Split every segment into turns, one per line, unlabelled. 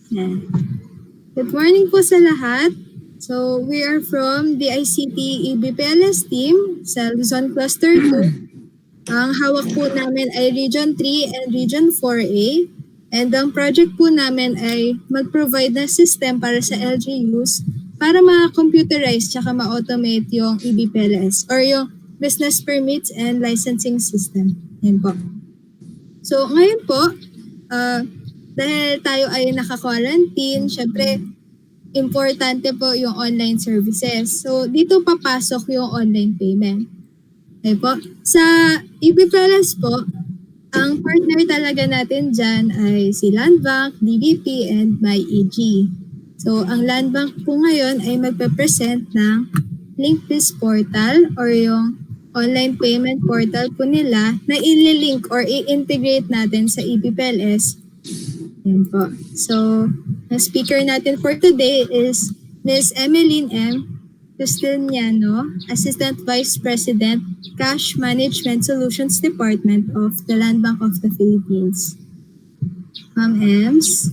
Yeah. Good morning po sa lahat. So, we are from DICT EBPLS team sa Luzon Cluster 2. Ang hawak po namin ay Region 3 and Region 4A. And ang project po namin ay mag-provide na system para sa LGUs para ma-computerize tsaka ma-automate yung EBPLS or yung Business Permits and Licensing System. Yan po. So, ngayon po, dahil tayo ay naka-quarantine, syempre, importante po yung online services. So, dito papasok yung online payment. Okay po. Sa EBPLS po, ang partner talaga natin dyan ay si LANDBANK, DBP, and MyEG. So, ang LANDBANK po ngayon ay magpe-present ng Link.BizPortal or yung online payment portal po nila na i-link or i-integrate natin sa EBPLS. Yan po. So, ang speaker natin for today is Ms. Emeline M. Justiniano, Assistant Vice President, Cash Management Solutions Department of the Land Bank of the Philippines. Ma'am Ems.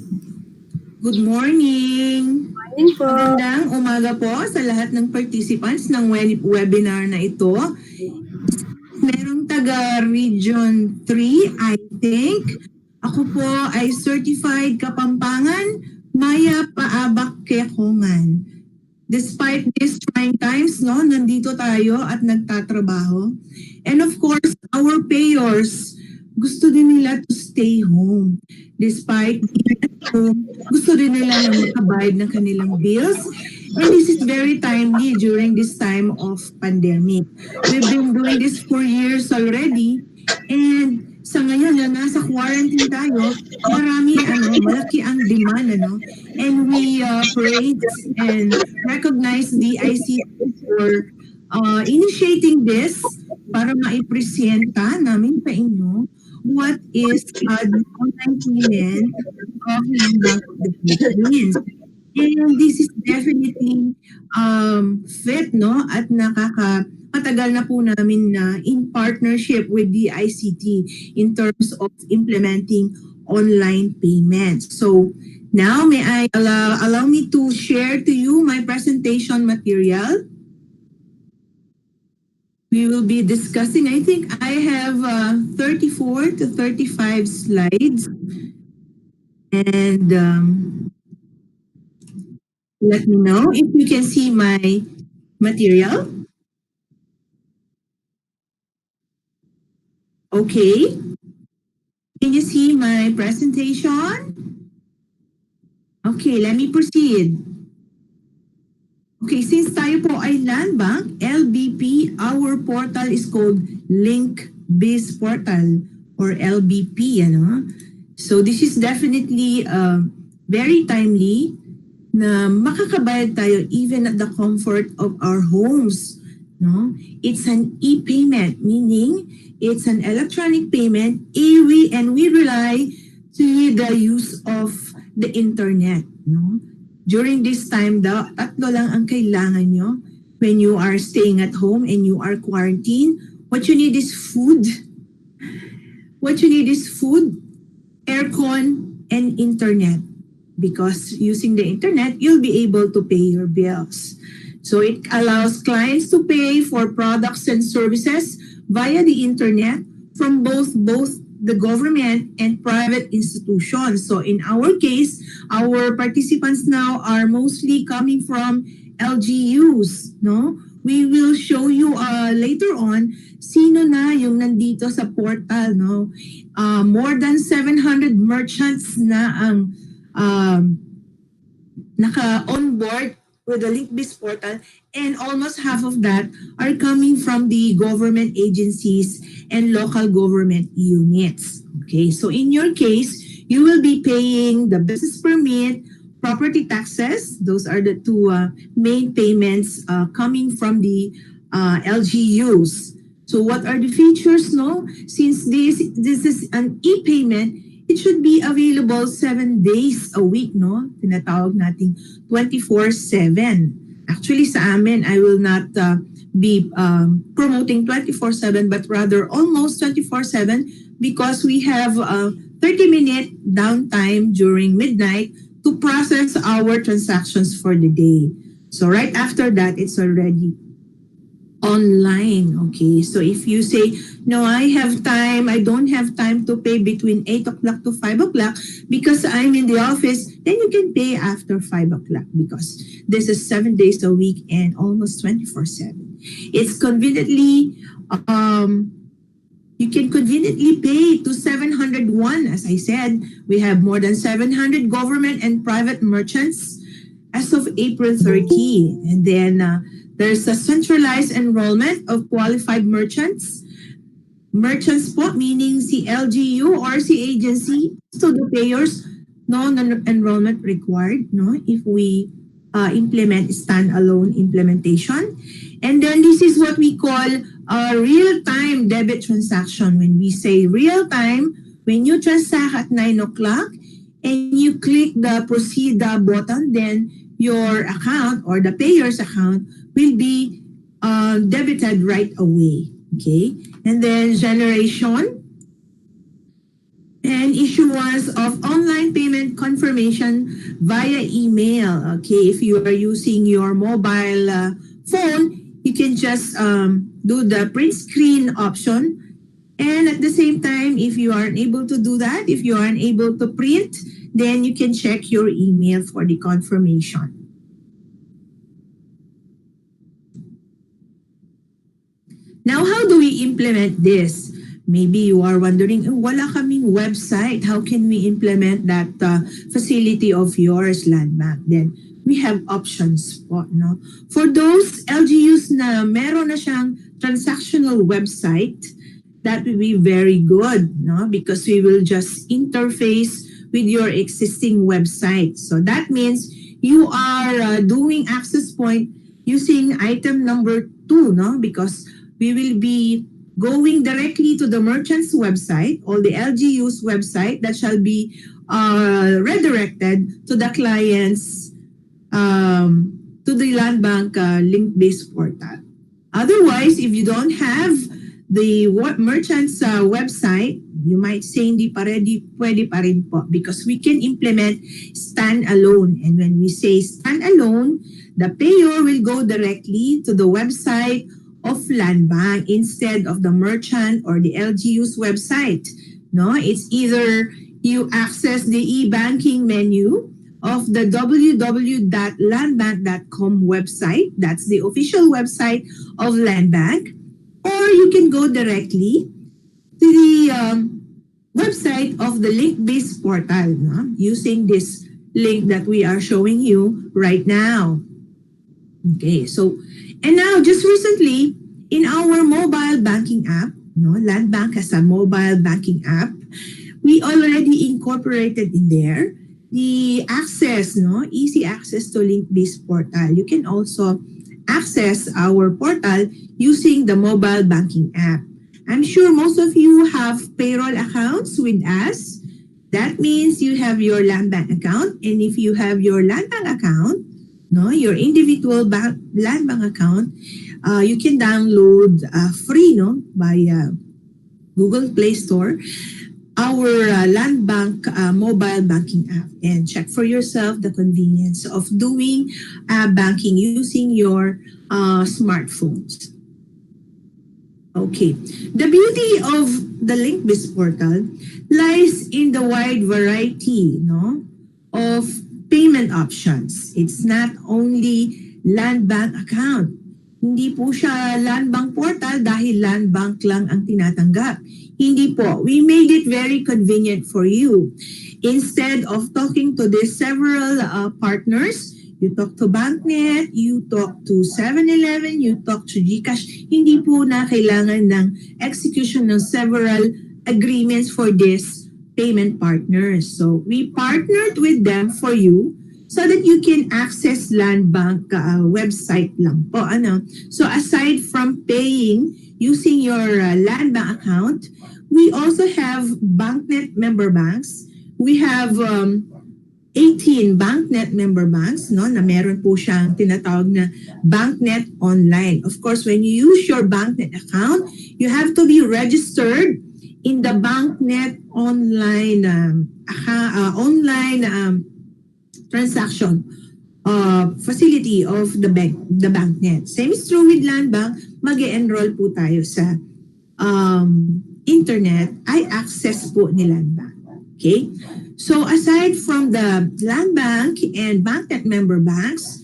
Good morning!
Morning po.
Magandang umaga po sa lahat ng participants ng webinar na ito. Merong taga Region 3, I think. Ako po ay Certified Kapampangan, Maya Paabak Kekongan. Despite these trying times, no, nandito tayo at nagtatrabaho. And of course, our payers, gusto din nila to stay home. Despite being at home, gusto din nila na makabayad ng kanilang bills. And this is very timely during this time of pandemic. We've been doing this for years already. And sa ngayon na nasa quarantine tayo, malaki ang demand, And we praise and recognize the ICT for initiating this para maipresenta namin sa inyo what is the online payment of Land Bank of the Philippines. And this is definitely fit, no? At matagal na po namin na in partnership with the ICT in terms of implementing online payments. So now may I allow me to share to you my presentation material. We will be discussing, I think I have 34 to 35 slides. And let me know if you can see my material. Okay. Can you see my presentation? Okay, let me proceed. Okay, since tayo po ay Land Bank, LBP, our portal is called Link.BizPortal or LBP, So this is definitely very timely na makakabayad tayo even at the comfort of our homes. No? It's an e-payment, meaning it's an electronic payment, and we rely to the use of the internet. No? During this time, tatlo lang ang kailangan nyo when you are staying at home and you are quarantined. What you need is food. What you need is food, aircon, and internet. Because using the internet, you'll be able to pay your bills. So it allows clients to pay for products and services via the internet from both the government and private institutions. So in our case, our participants now are mostly coming from LGUs, no? We will show you later on sino na yung nandito sa portal, no? More than 700 merchants na ang naka-onboard with the Link.BizPortal, and almost half of that are coming from the government agencies and local government units. Okay, so in your case, you will be paying the business permit, property taxes. Those are the two main payments coming from the LGUs. So what are the features, no? Since this is an e-payment, it should be available 7 days a week, no? Tinatawag nating 24/7. Actually, sa amin, I will not be promoting 24/7, but rather almost 24/7 because we have 30-minute downtime during midnight to process our transactions for the day. So right after that, it's already online. Okay, so if you say, no, I have time, I don't have time to pay between 8 o'clock to 5 o'clock because I'm in the office, then you can pay after 5 o'clock because this is 7 days a week and almost 24/7. It's conveniently, you can conveniently pay to 701. As I said, we have more than 700 government and private merchants as of April 30. And then there's a centralized enrollment of qualified merchants. Merchants po, meaning si LGU or si agency. So the payers, no enrollment required, no, if we implement standalone implementation. And then this is what we call a real-time debit transaction. When we say real-time, when you transact at 9 o'clock and you click the proceed button, then your account or the payer's account will be debited right away. Okay? And then generation and issuance of online payment confirmation via email. Okay, if you are using your mobile phone, you can just do the print screen option. And at the same time, if you aren't able to do that, if you aren't able to print, then you can check your email for the confirmation. Now, how do we implement this? Maybe you are wondering, wala kaming website. How can we implement that facility of yours, LANDBANK? Then we have options po, no? For those LGUs na meron na siyang transactional website, that will be very good, no? Because we will just interface with your existing website. So that means you are doing access point using item number 2, no? Because we will be going directly to the merchant's website or the LGU's website that shall be redirected to the client's, to the LANDBANK Link.BizPortal. Otherwise, if you don't have the merchant's website, you might say hindi pa ready, pwede pa rin po because we can implement standalone. And when we say standalone, the payer will go directly to the website of LANDBANK instead of the merchant or the LGU's website. No, it's either you access the e-banking menu of the www.landbank.com website, that's the official website of LANDBANK, or you can go directly to the website of the Link.BizPortal, no? Using this link that we are showing you right now. Okay, so, and now just recently, in our mobile banking app, no, LANDBANK has a mobile banking app. We already incorporated in there the access, no, easy access to Link.BizPortal. You can also access our portal using the mobile banking app. I'm sure most of you have payroll accounts with us. That means you have your LANDBANK account, and if you have your LANDBANK account, no, your individual LANDBANK account, you can download free, no, by Google Play Store, our LANDBANK mobile banking app, and check for yourself the convenience of doing banking using your smartphones. Okay, the beauty of the Link.BizPortal lies in the wide variety, no, of payment options. It's not only LANDBANK account. Hindi po siya LANDBANK portal dahil LANDBANK lang ang tinatanggap. Hindi po. We made it very convenient for you. Instead of talking to these several partners, you talk to BankNet, you talk to 7-Eleven, you talk to GCash, hindi po na kailangan ng execution ng several agreements for these payment partners. So we partnered with them for you so that you can access LANDBANK website lang po. Ano? So aside from paying using your LANDBANK account, we also have BankNet member banks. We have 18 BankNet member banks, no, na meron po siyang tinatawag na BankNet Online. Of course, when you use your BankNet account, you have to be registered in the BankNet Online transaction facility of the banknet. Same is true with LANDBank, mag-enroll po tayo sa internet ay access po ni LANDBank. Okay? So aside from the LANDBank and banknet member banks,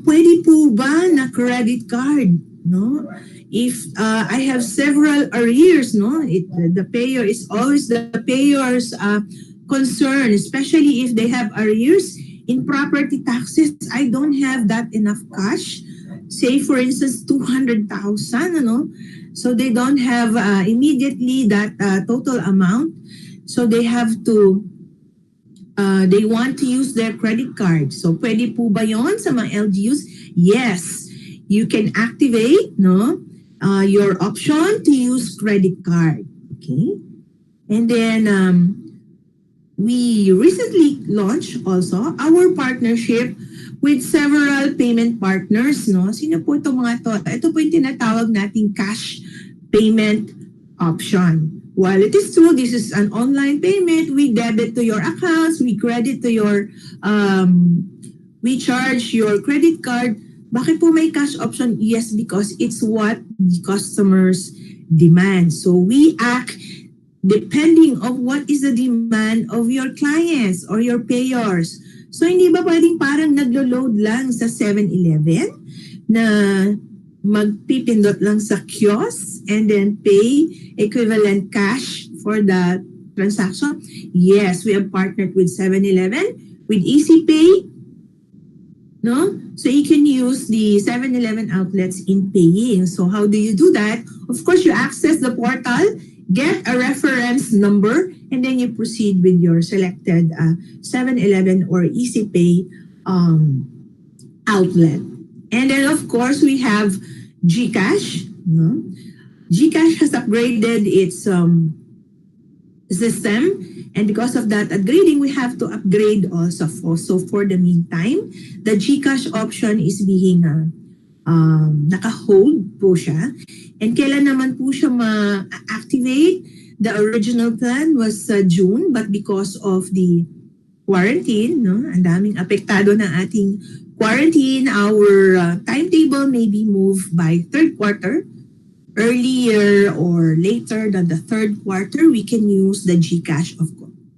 pwede po ba na credit card? No? If I have several arrears, no, the payer is always the payer's concern, especially if they have arrears in property taxes. I don't have that enough cash. Say for instance, 200,000, ano? So they don't have immediately that total amount. So they have to they want to use their credit card. So pwede po ba yon sa mga LGUs? Yes. You can activate your option to use credit card. Okay? And then we recently launched also our partnership with several payment partners. No? Sino po itong mga to? Ito po yung tinatawag nating cash payment option. While it is true, this is an online payment, we debit to your accounts, we credit to your, we charge your credit card. Bakit po may cash option? Yes, because it's what the customers demand. So we act depending of what is the demand of your clients or your payers. So hindi ba pwedeng parang naglo-load lang sa 7-Eleven na magpipindot lang sa kiosk and then pay equivalent cash for the transaction? Yes, we have partnered with 7-Eleven, with EasyPay, no? So you can use the 7-Eleven outlets in paying. So how do you do that? Of course, you access the portal, get a reference number, and then you proceed with your selected 7-Eleven or EasyPay outlet. And then of course, we have GCash. No? GCash has upgraded its system, and because of that upgrading, we have to upgrade also. So for the meantime, the GCash option is being naka-hold po siya. And kailan naman po siya ma-activate? The original plan was June, but because of the quarantine, no, ang daming apektado ng ating quarantine, our timetable may be moved by third quarter. Earlier or later than the third quarter, we can use the GCash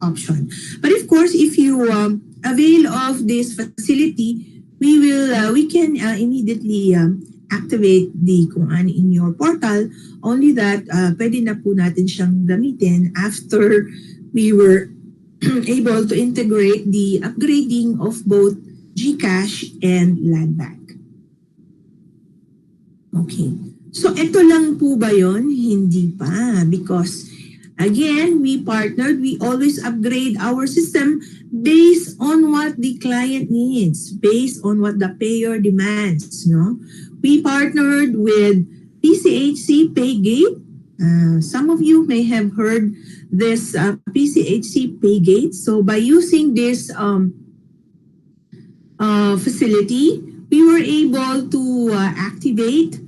option. But of course, if you avail of this facility, we can immediately activate the kung ano in your portal. Only that pwede na po natin siyang gamitin after we were able to integrate the upgrading of both GCash and LANDBank. Okay. So ito lang po ba yon? Hindi pa, because again, we partnered, we always upgrade our system based on what the client needs, based on what the payer demands. No? We partnered with PCHC Paygate. Some of you may have heard this PCHC Paygate. So by using this facility, we were able to activate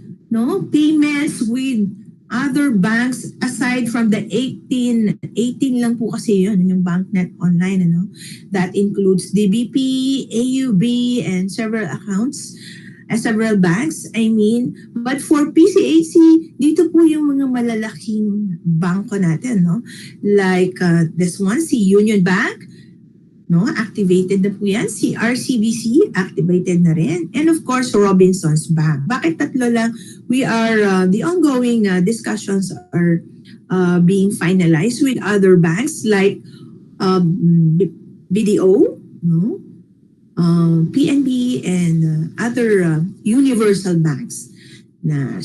payments with other banks aside from the 18 lang po kasi yun, yung banknet online, that includes DBP, AUB, and several accounts, several banks, I mean. But for PCHC, dito po yung mga malalaking bangko natin, like this one, si Union Bank, activated na po yan. Si RCBC, activated na rin. And of course, Robinsons Bank. Bakit tatlo lang? We are, the ongoing discussions are being finalized with other banks like BDO, PNB, and other universal banks.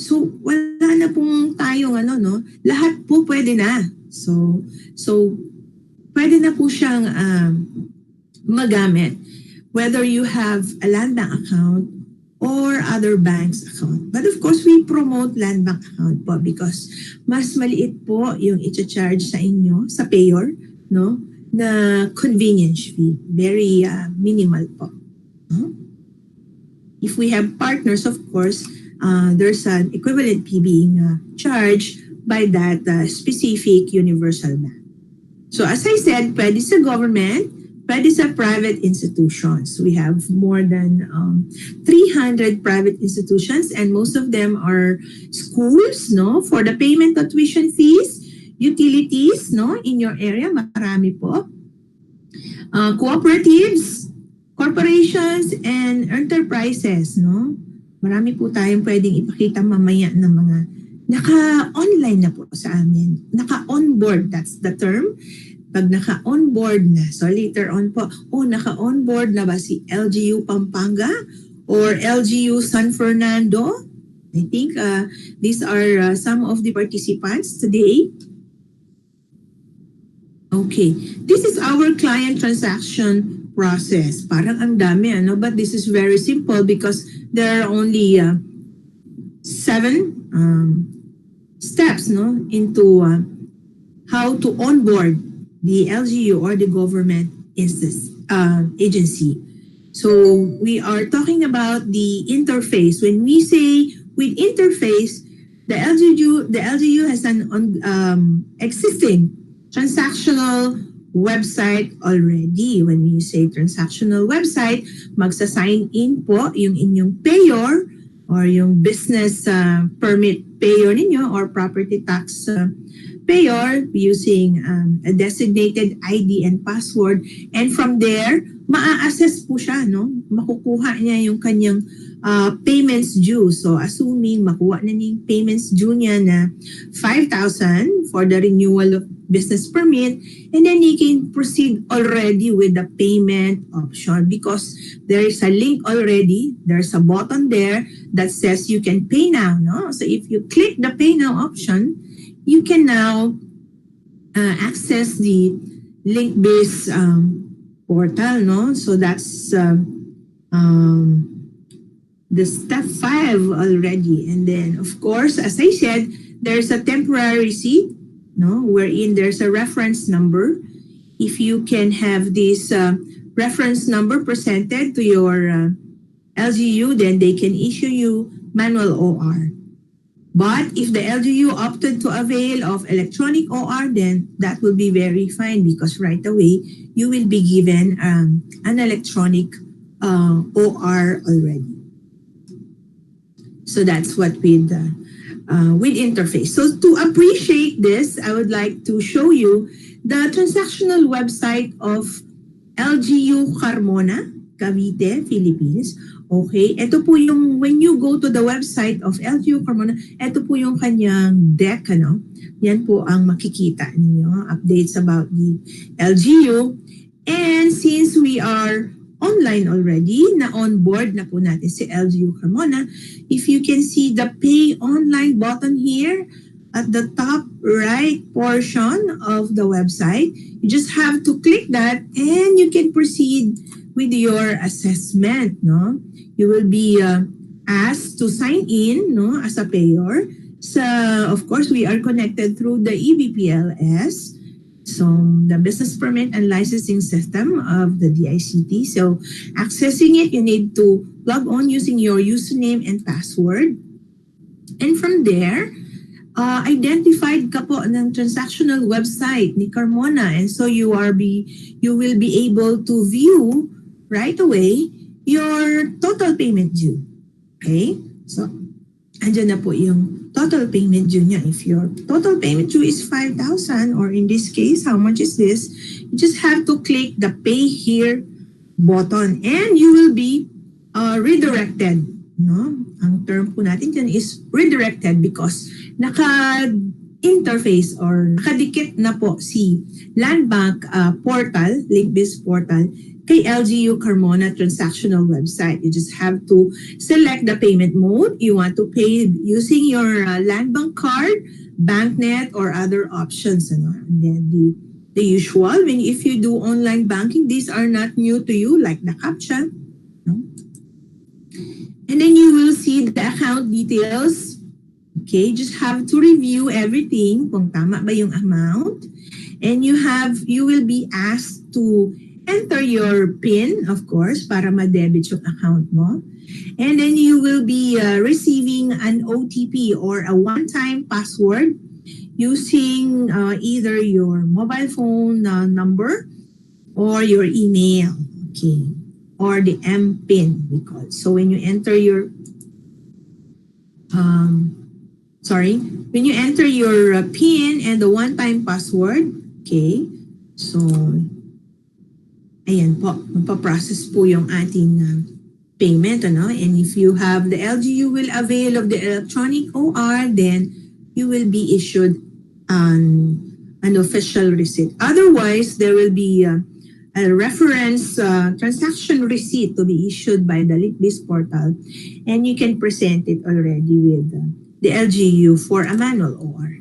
So, wala na pong tayong lahat po pwede na. So pwede na po siyang magamit whether you have a LANDBank account or other banks account. But of course, we promote LANDBank account po because mas maliit po yung i-charge sa inyo, sa payer, na convenience fee. Very minimal po. If we have partners, of course, there's an equivalent fee being charged by that specific universal bank. So as I said, pwede sa government, pwede sa private institutions. We have more than 300 private institutions and most of them are schools, no? For the payment of tuition fees, utilities, no? In your area, marami po. Cooperatives, corporations, and enterprises, no? Marami po tayong pwedeng ipakita mamaya ng mga naka-online na po sa amin. Naka-onboard, that's the term. Pag naka-onboard na, so later on po, naka-onboard na ba si LGU Pampanga or LGU San Fernando? I think these are some of the participants today. Okay, this is our client transaction process. Parang ang dami, ano? But this is very simple because there are only 7 steps, no, into how to onboard the LGU or the government agency. So we are talking about the interface. When we say with interface, the LGU has an existing transactional website already. When you say transactional website, magsa-sign in po yung inyong payor or yung business permit payor ninyo or property tax payor using a designated ID and password. And from there, maa-assess po siya, no? Makukuha niya yung kanyang payments due. So, assuming makuha na niya yung payments due niya na 5,000 for the renewal of business permit, and then he can proceed already with the payment option because there is a link already. There's a button there that says you can pay now, no? So, if you click the pay now option, you can now access the Link.Biz portal, no? So that's the step 5 already. And then, of course, as I said, there's a temporary receipt, no, wherein there's a reference number. If you can have this reference number presented to your LGU, then they can issue you manual OR. But if the LGU opted to avail of electronic OR, then that will be very fine because right away you will be given an electronic OR already. So that's what with interface. So to appreciate this, I would like to show you the transactional website of LGU Carmona, Cavite, Philippines. Okay, ito po yung, when you go to the website of LGU Carmona, ito po yung kanyang deck, ano? Yan po ang makikita ninyo, updates about the LGU. And since we are online already, na on-board na po natin si LGU Carmona, if you can see the pay online button here, at the top right portion of the website, you just have to click that and you can proceed with your assessment, no? You will be asked to sign in, no, as a payor. So, of course, we are connected through the EBPLS, so the business permit and licensing system of the DICT. So, accessing it, you need to log on using your username and password. And from there, identified ka po ng transactional website ni Carmona, and so you will be able to view right away your total payment due. Okay? So, andyan na po yung total payment due niya. If your total payment due is 5,000, or in this case, how much is this? You just have to click the pay here button and you will be redirected. No? Ang term po natin dyan is redirected because naka-interface or nakadikit na po si LANDBANK portal, Link.BizPortal, kay LGU Carmona transactional website. You just have to select the payment mode. You want to pay using your LANDBANK card, BankNet, or other options. Ano? And then the usual, if you do online banking, these are not new to you, like the CAPTCHA. No? And then you will see the account details. Okay, just have to review everything kung tama ba yung amount. And you will be asked to enter your PIN, of course, para ma-debit yung account mo. And then you will be receiving an OTP or a one-time password using either your mobile phone number or your email, okay, or the MPIN we call it. So when you enter your when you enter your PIN and the one-time password, okay, so ayan po, mapaprocess po yung ating payment, ano? And if you have the LGU will avail of the electronic OR, then you will be issued an official receipt. Otherwise, there will be a reference transaction receipt to be issued by the Link.BizPortal, and you can present it already with the LGU for a manual OR.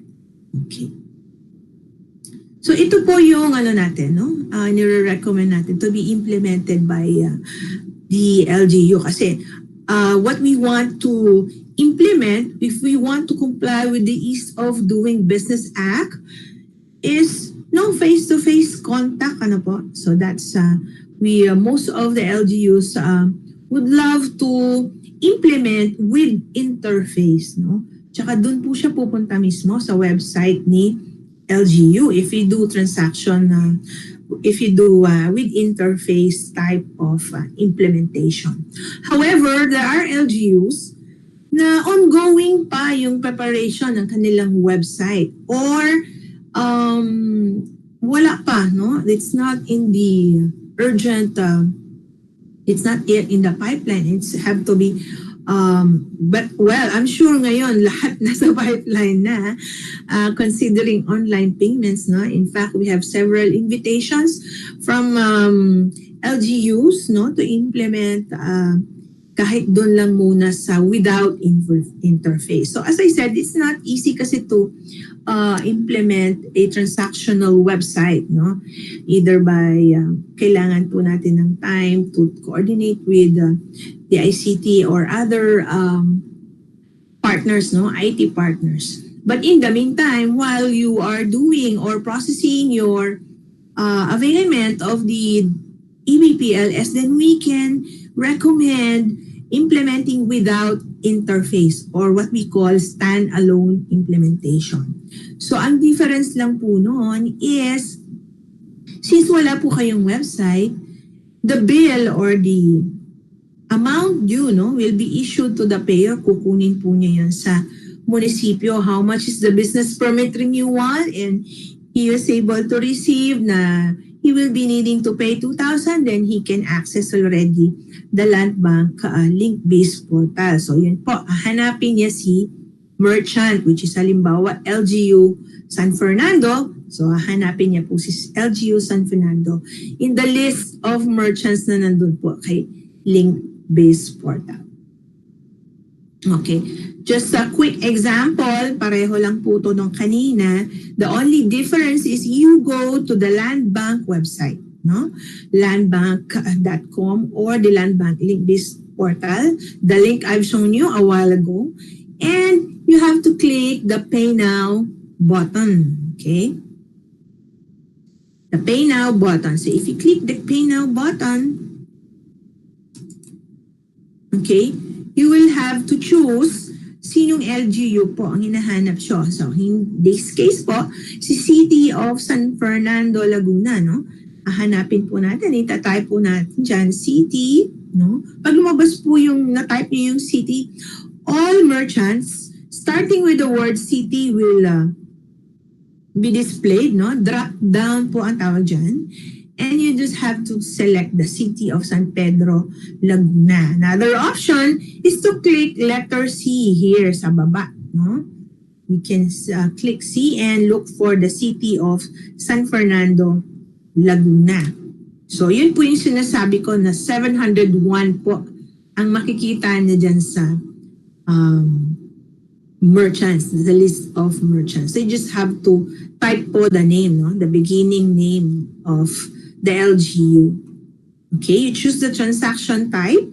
Okay. So ito po yung ano natin, no? Nire-recommend natin to be implemented by the LGU kasi what we want to implement if we want to comply with the Ease of Doing Business Act is no face-to-face contact, ano po. So that's most of the LGUs would love to implement with interface, no? Tsaka dun po siya pupunta mismo sa website ni LGU if you do transaction if you do with interface type of implementation. However, there are LGUs na ongoing pa yung preparation ng kanilang website or wala pa, no? It's not in the urgent, it's not yet in the pipeline. It's have to be, but well, I'm sure ngayon lahat nasa pipeline na considering online payments, no? In fact, we have several invitations from LGUs, no, to implement kahit doon lang muna sa without interface. So as I said, it's not easy kasi to implement a transactional website, no? Either by kailangan po natin ng time to coordinate with the ICT or other partners, no? IT partners. But in the meantime, while you are doing or processing your availment of the EBPLS, then we can recommend implementing without interface or what we call standalone implementation. So ang difference lang po noon is since wala po kayong website, the bill or the amount due, no, will be issued to the payer. Kukunin po niya yun sa munisipyo. How much is the business permit renewal? And he is able to receive na he will be needing to pay 2,000, then he can access already the LANDBANK Link.BizPortal. So yun po, hanapin niya si merchant, which is halimbawa LGU San Fernando. So hanapin niya po si LGU San Fernando in the list of merchants na nandun po kay Link.BizPortal. Okay, just a quick example, pareho lang po ito nung kanina. The only difference is you go to the LANDBANK website, no? landbank.com or the LANDBANK Link.BizPortal, the link I've shown you a while ago, and you have to click the Pay Now button, okay? The Pay Now button. So if you click the Pay Now button, okay, you will have to choose sinong LGU po ang hinahanap siya. So in this case po, si City of San Fernando, Laguna, no? Hanapin po natin, itatype po natin dyan, city, no? Pag lumabas po yung, na-type niyo yung city, all merchants, starting with the word city will be displayed, no? Drop down po ang tawag dyan. And you just have to select the city of San Pedro, Laguna. Another option is to click letter C here sa baba, no? You can click C and look for the city of San Fernando, Laguna. So yun po yung sinasabi ko na 701 po ang makikita niya dyan sa merchants, the list of merchants. So you just have to type po the name, no? The beginning name of the LGU. Okay, you choose the transaction type.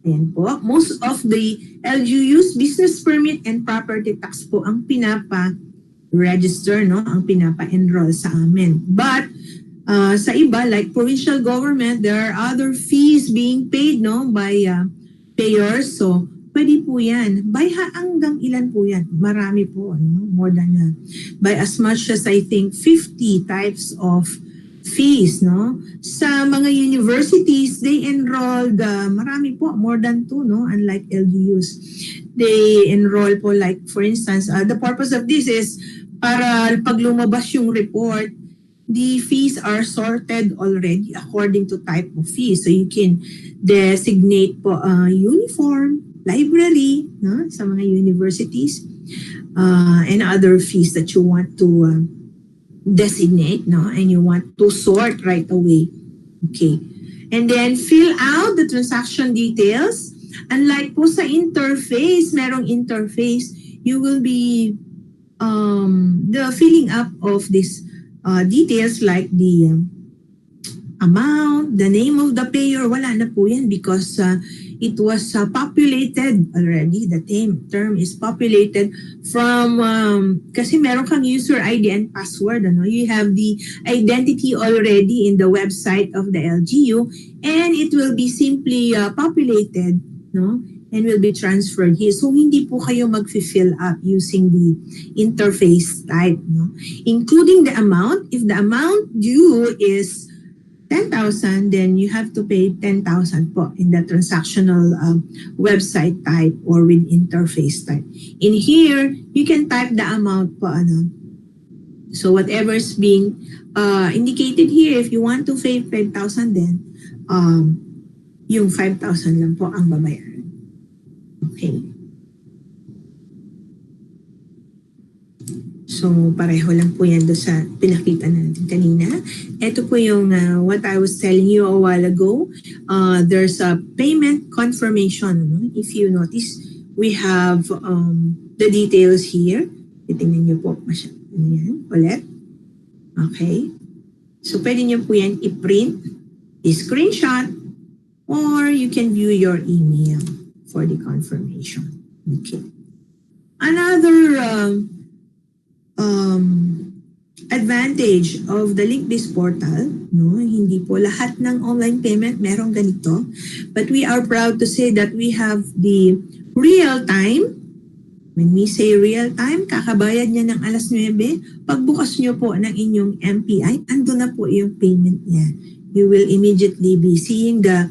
Ayan po. Most of the LGUs, business permit and property tax po ang pinapa-register, no? Ang pinapa-enroll sa amin. But sa iba, like provincial government, there are other fees being paid, no? By payers. So, pwede po yan. By hanggang ilan po yan? Marami po, no? More than by as much as I think 50 types of fees, no? Sa mga universities, they enrolled, marami po, more than two, no? Unlike LGUs. They enroll po like, for instance, the purpose of this is para pag lumabas yung report, the fees are sorted already according to type of fees. So you can designate po uniform, library, no? Sa mga universities, and other fees that you want to designate, no? And you want to sort right away. Okay. And then fill out the transaction details. Unlike po sa interface, merong interface, you will be the filling up of these details like the amount, the name of the payer, wala na po yan because it was populated already. The term is populated from, kasi meron kang user ID and password. Ano? You have the identity already in the website of the LGU and it will be simply populated, no? And will be transferred here. So hindi po kayo mag-fill up using the interface type, no? Including the amount. If the amount due is 10,000, then you have to pay 10,000 po in the transactional website type or with interface type. In here, you can type the amount po. Ano. So whatever is being indicated here, if you want to pay 5,000, then yung 5,000 lang po ang babayaran. Okay. So, pareho lang po yan doon sa pinakita natin kanina. Ito po yung what I was telling you a while ago. There's a payment confirmation. No? If you notice, we have the details here. Titingnan niyo po. Ano yan? Ulit. Okay. So, pwede niyo po yan i-print, i-screenshot, or you can view your email for the confirmation. Okay. Another advantage of the Link.BizPortal, no, hindi po lahat ng online payment merong ganito, but we are proud to say that we have the real time. When we say real time, kakabayad niya ng alas 9, pagbukas niyo po ng inyong MPI, ando na po yung payment niya. You will immediately be seeing the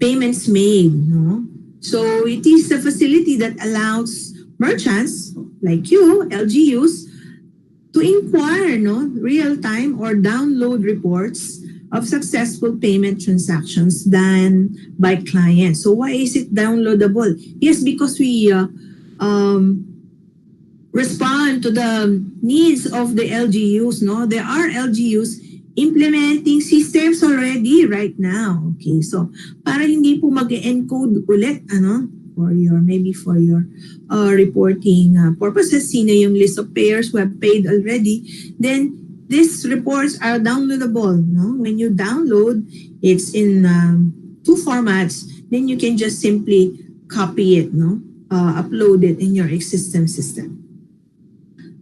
payments made, no? So it is a facility that allows merchants like you, LGUs, to inquire, no, real-time or download reports of successful payment transactions done by clients. So why is it downloadable? Yes, because we respond to the needs of the LGUs. No, there are LGUs implementing systems already right now. Okay, so para hindi po mag-encode ulit, ano, for your reporting purposes, sino yung list of payers who have paid already, then these reports are downloadable. No? When you download, it's in two formats. Then you can just simply copy it, no? Upload it in your existing system.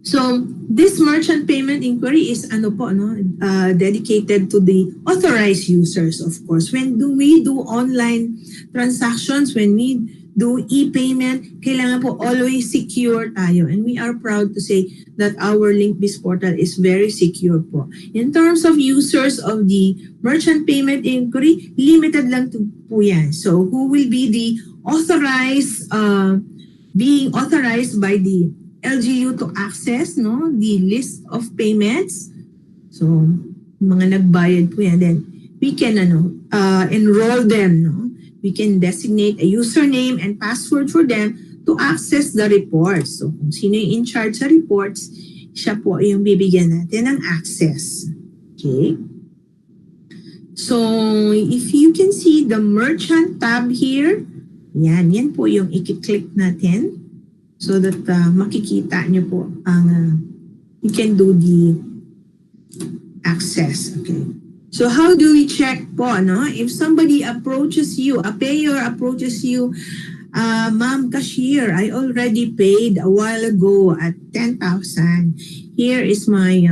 So this merchant payment inquiry is dedicated to the authorized users, of course. When we do online transactions, when we do e-payment, kailangan po always secure tayo. And we are proud to say that our Link.BizPortal is very secure po. In terms of users of the merchant payment inquiry, limited lang po yan. So who will be the authorized, being authorized by the LGU to access, no, the list of payments. So mga nagbayad po yan. Then we can enroll them, no? We can designate a username and password for them to access the reports. So kung sino yung in charge sa reports, siya po yung bibigyan natin ng access. Okay? So if you can see the merchant tab here, yan po yung i-click natin so that makikita nyo po ang you can do the access. Okay. So how do we check po, no? If somebody approaches you, a payer approaches you, Ma'am Cashier, I already paid a while ago at 10,000. Here is my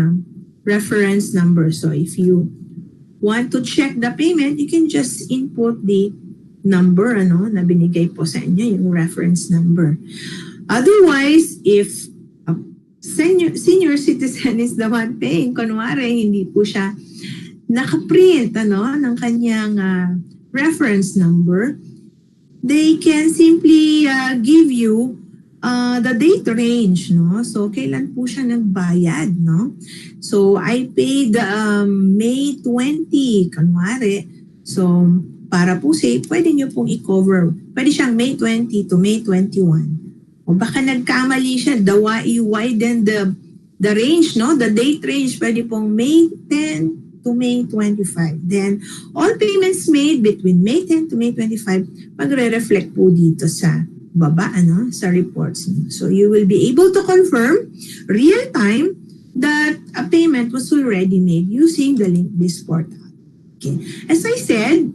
reference number. So if you want to check the payment, you can just input the number na binigay po sa inyo, yung reference number. Otherwise, if a senior citizen is the one paying, kunwari, hindi po siya nakaprint ng kanyang reference number, they can simply give you the date range, no? So, kailan po siya nagbayad, no? So, I paid May 20, kanwari. So, para po safe, pwede nyo pong i-cover. Pwede siyang May 20 to May 21. O baka nagkamali siya, you widen the range, no? The date range, pwede pong May 10 to May 25. Then, all payments made between May 10 to May 25, magre-reflect po dito sa baba, sa reports niyo. So, you will be able to confirm real time that a payment was already made using the Link.BizPortal. Okay. As I said,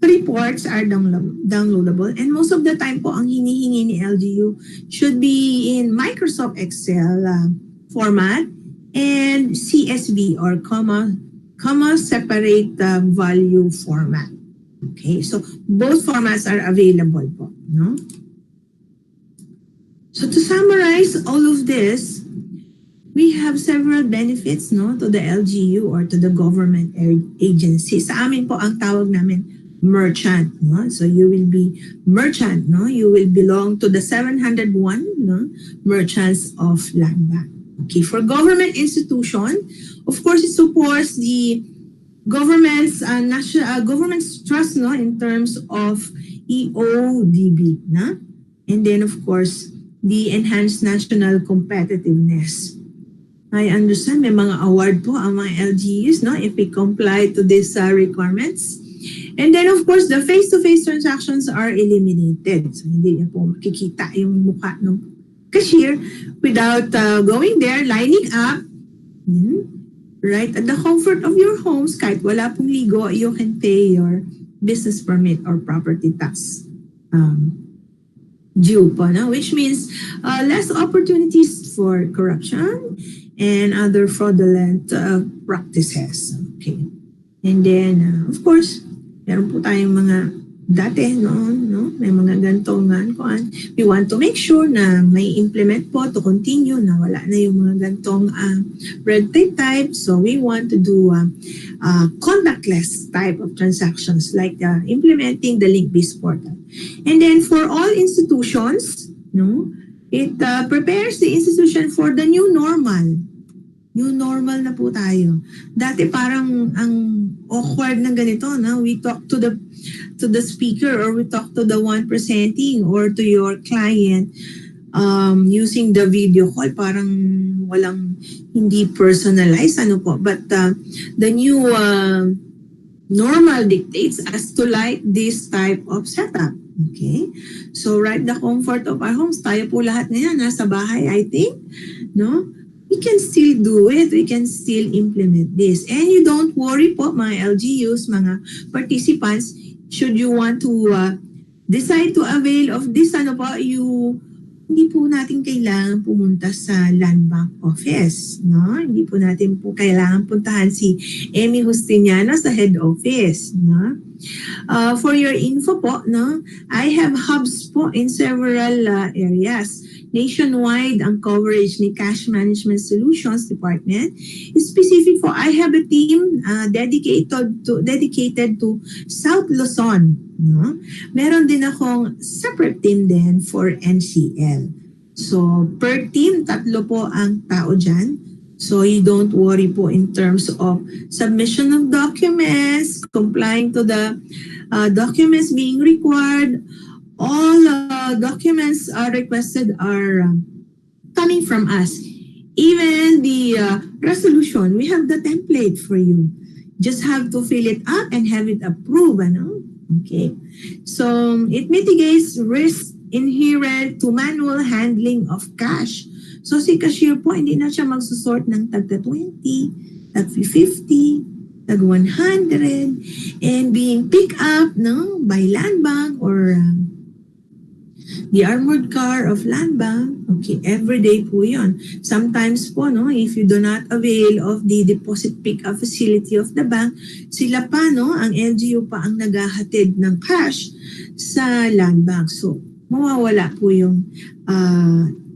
reports are downloadable, and most of the time po ang hinihingi ni LGU should be in Microsoft Excel format and CSV or comma separate value format. Okay, so both formats are available po, no? So to summarize all of this, we have several benefits, no, to the LGU or to the government agency. Sa amin po ang tawag namin merchant, no? So you will be merchant, no? You will belong to the 701, no, merchants of LANDBANK. Okay, for government institution, of course, it supports the government's trust, no, in terms of EODB, na? And then, of course, the enhanced national competitiveness. I understand may mga award po ang mga LGUs, no, if we comply to these requirements. And then, of course, the face-to-face transactions are eliminated. So, hindi niya po makikita yung mukha ng cashier without going there, lining up, right at the comfort of your homes, kahit wala pong ligo, you can pay your business permit or property tax due po, no? Which means less opportunities for corruption and other fraudulent practices. Okay. And then, of course, meron po tayong mga dati noon, no? May mga gantong we want to make sure na may implement po to continue na wala na yung mga gantong red tape type. So we want to do contactless type of transactions like implementing the Link.BizPortal. And then for all institutions, no, it prepares the institution for the new normal. New normal na po tayo. Dati parang ang awkward na ganito, no? We talk to the speaker or we talk to the one presenting or to your client using the video call. Parang walang hindi personalized, po. But the new normal dictates us to like this type of setup. Okay? So right the comfort of our homes, tayo po lahat ngayon nasa bahay, I think, no? We can still do it. We can still implement this. And you don't worry po, mga LGUs, mga participants, should you want to decide to avail of this, hindi po natin kailangan pumunta sa LANDBANK office, no? Hindi po natin po kailangan puntahan si Amy Justiniano sa head office, no? For your info po, no? I have hubs po in several areas. Nationwide ang coverage ni Cash Management Solutions Department. Specific po, I have a team dedicated to South Luzon. No? Meron din akong separate team din for NCL. So, per team, 3 po ang tao dyan. So, you don't worry po in terms of submission of documents, complying to the documents being required. All documents requested are coming from us. Even the resolution, we have the template for you. Just have to fill it up and have it approved. Okay. So it mitigates risk inherent to manual handling of cash. So si cashier po, hindi na siya magsusort ng tagta 20, tagta 50, tag 100, and being picked up by LANDBANK or the armored car of LANDBANK. Okay, every day po yun. Sometimes po, if you do not avail of the deposit pick-up facility of the bank, sila pa, ang LGU pa ang naghahatid ng cash sa LANDBANK. So, mawawala po yung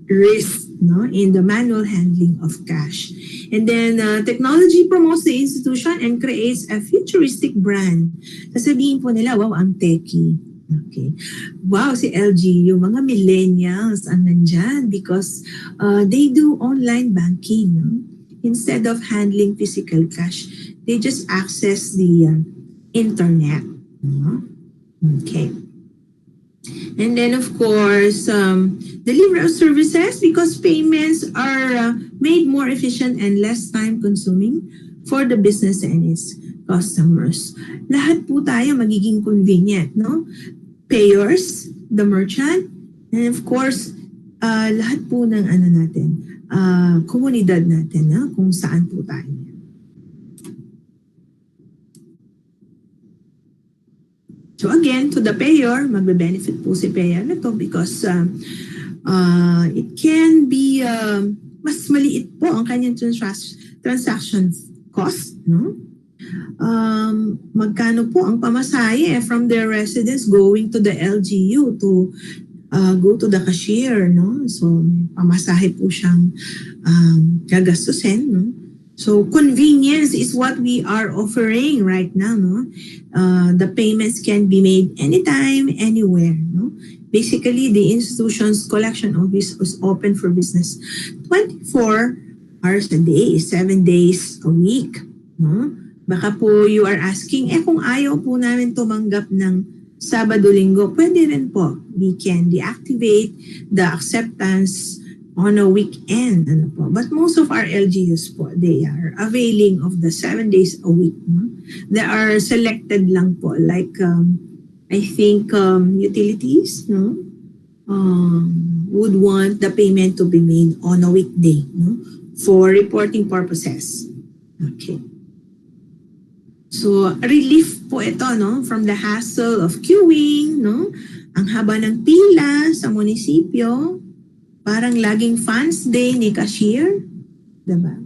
risk, no, in the manual handling of cash. And then technology promotes the institution and creates a futuristic brand. Sasabihin po nila, wow, ang techie. Okay. Wow, si LG, yung mga millennials ang nandyan because they do online banking. No? Instead of handling physical cash, they just access the internet. No? Okay. And then, of course, delivery of services because payments are made more efficient and less time-consuming for the business and its customers. Lahat po tayo magiging convenient, no? Payers, the merchant, and of course, lahat po ng komunidad natin, kung saan po tayo. So again, to the payer, magbe-benefit po si payer na to because it can be mas maliit po ang kanyang transaction cost, no? Magkano po ang pamasahe from their residence going to the LGU to go to the cashier, no? So may pamasahe po siyang gagastusin, no? So convenience is what we are offering right now, no? The payments can be made anytime, anywhere, no? Basically, the institution's collection office is open for business 24 hours a day, 7 days a week, no? Baka po you are asking, kung ayaw po namin tumanggap ng Sabado-Linggo, pwede rin po. We can deactivate the acceptance on a weekend. Ano po. But most of our LGUs po, they are availing of the 7 days a week. No? There are selected lang po, like I think utilities, no? Would want the payment to be made on a weekday, no? For reporting purposes. Okay. So, relief po ito, no? From the hassle of queuing, no? Ang haba ng pila sa munisipyo, parang laging funds day ni cashier. Diba?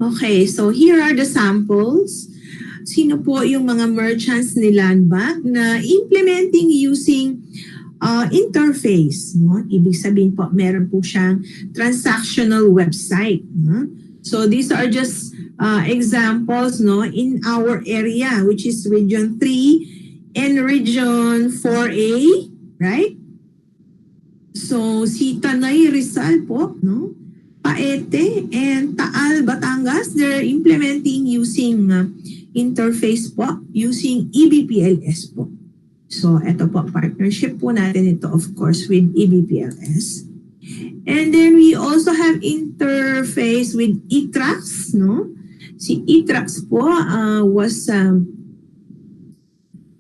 Okay, so here are the samples. Sino po yung mga merchants ni LANDBANK na implementing using interface. No? Ibig sabihin po, meron po siyang transactional website. No? So these are just examples, no, in our area, which is Region 3 and Region 4A, right? So, si Tanay Rizal po, no? Paete and Taal, Batangas, they're implementing using interface po, using EBPLS po. So, ito po, partnership po natin ito, of course, with EBPLS. And then we also have interface with ETRAX, no? Si ETRAX po was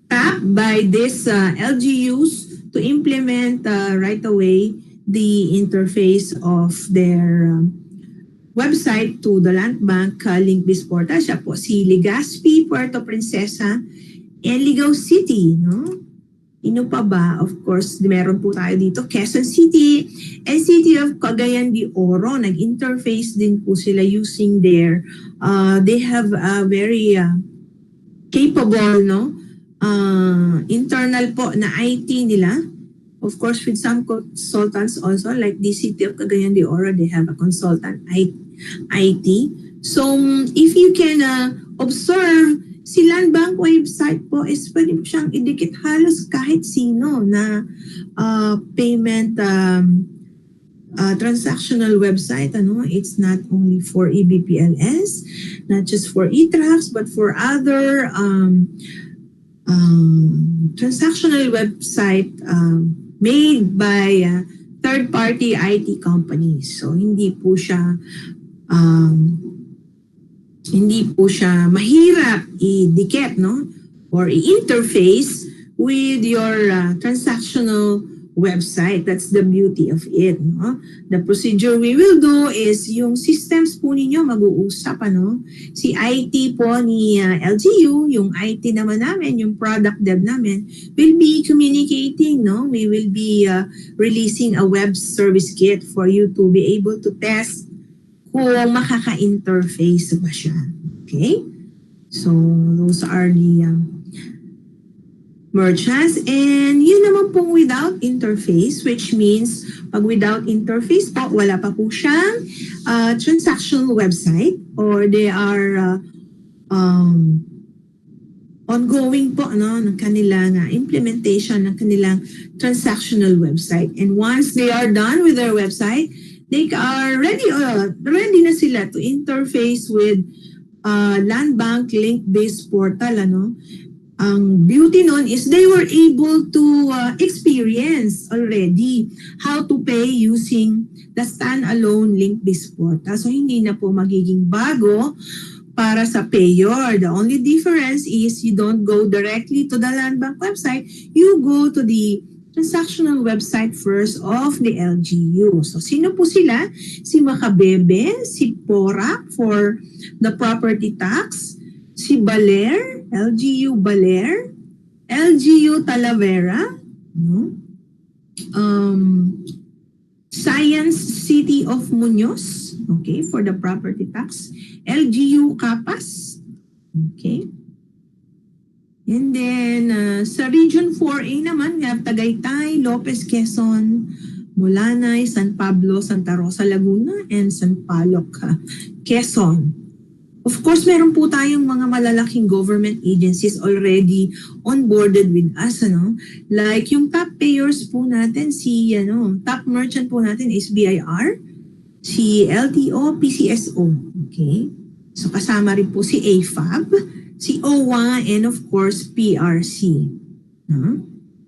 tapped by this LGUs to implement right away the interface of their website to the LANDBANK Link.BizPortal. Siya po si Legazpi, Puerto Princesa, and Ligao City. No? Ino pa ba? Of course, meron po tayo dito, Quezon City and City of Cagayan de Oro. Nag-interface din po sila using their, they have a very capable, no? Internal po na IT nila. Of course, with some consultants also, like the City of Cagayan de Oro, they have a consultant IT. So, if you can observe, si LANDBANK website po is pwede po siyang idikit halos kahit sino na payment transactional website. Ano? It's not only for EBPLS, not just for ETRAX, but for other transactional website made by third-party IT companies. So, hindi po siya mahirap i-dikit, no? Or i-interface with your transactional website. That's the beauty of it, no? The procedure we will do is yung systems po ninyo mag-uusap, ano? Si IT po ni LGU, yung IT naman namin, yung product dev namin, will be communicating, no? We will be releasing a web service kit for you to be able to test kung makaka-interface ba siya. Okay? So, those are the merchants. And yun naman pong without interface, which means Pag without interface po, wala pa po siyang transactional website, or they are ongoing po ng kanilang implementation ng kanilang transactional website. And once they are done with their website, they are ready na sila to interface with LANDBANK Link.BizPortal. Ang beauty nun is they were able to experience already how to pay using the standalone Link.BizPortal. So hindi na po magiging bago para sa payor. The only difference is you don't go directly to the LANDBANK website. You go to the transactional website first of the LGU. So sino po sila? Si Makabebe, si Porak for the property tax, si Baler, LGU Baler, LGU Talavera, Science City of Muñoz, okay, for the property tax, LGU Capas, okay. And then sa Region 4A naman, we have Tagaytay, Lopez, Quezon, Mulanay, San Pablo, Santa Rosa, Laguna, and San Paloc, Quezon. Of course, meron po tayong mga malalaking government agencies already onboarded with us, Like yung top payers po natin, top merchant po natin is BIR, si LTO, PCSO, okay? So kasama rin po si AFAB, si OWA, and of course, PRC.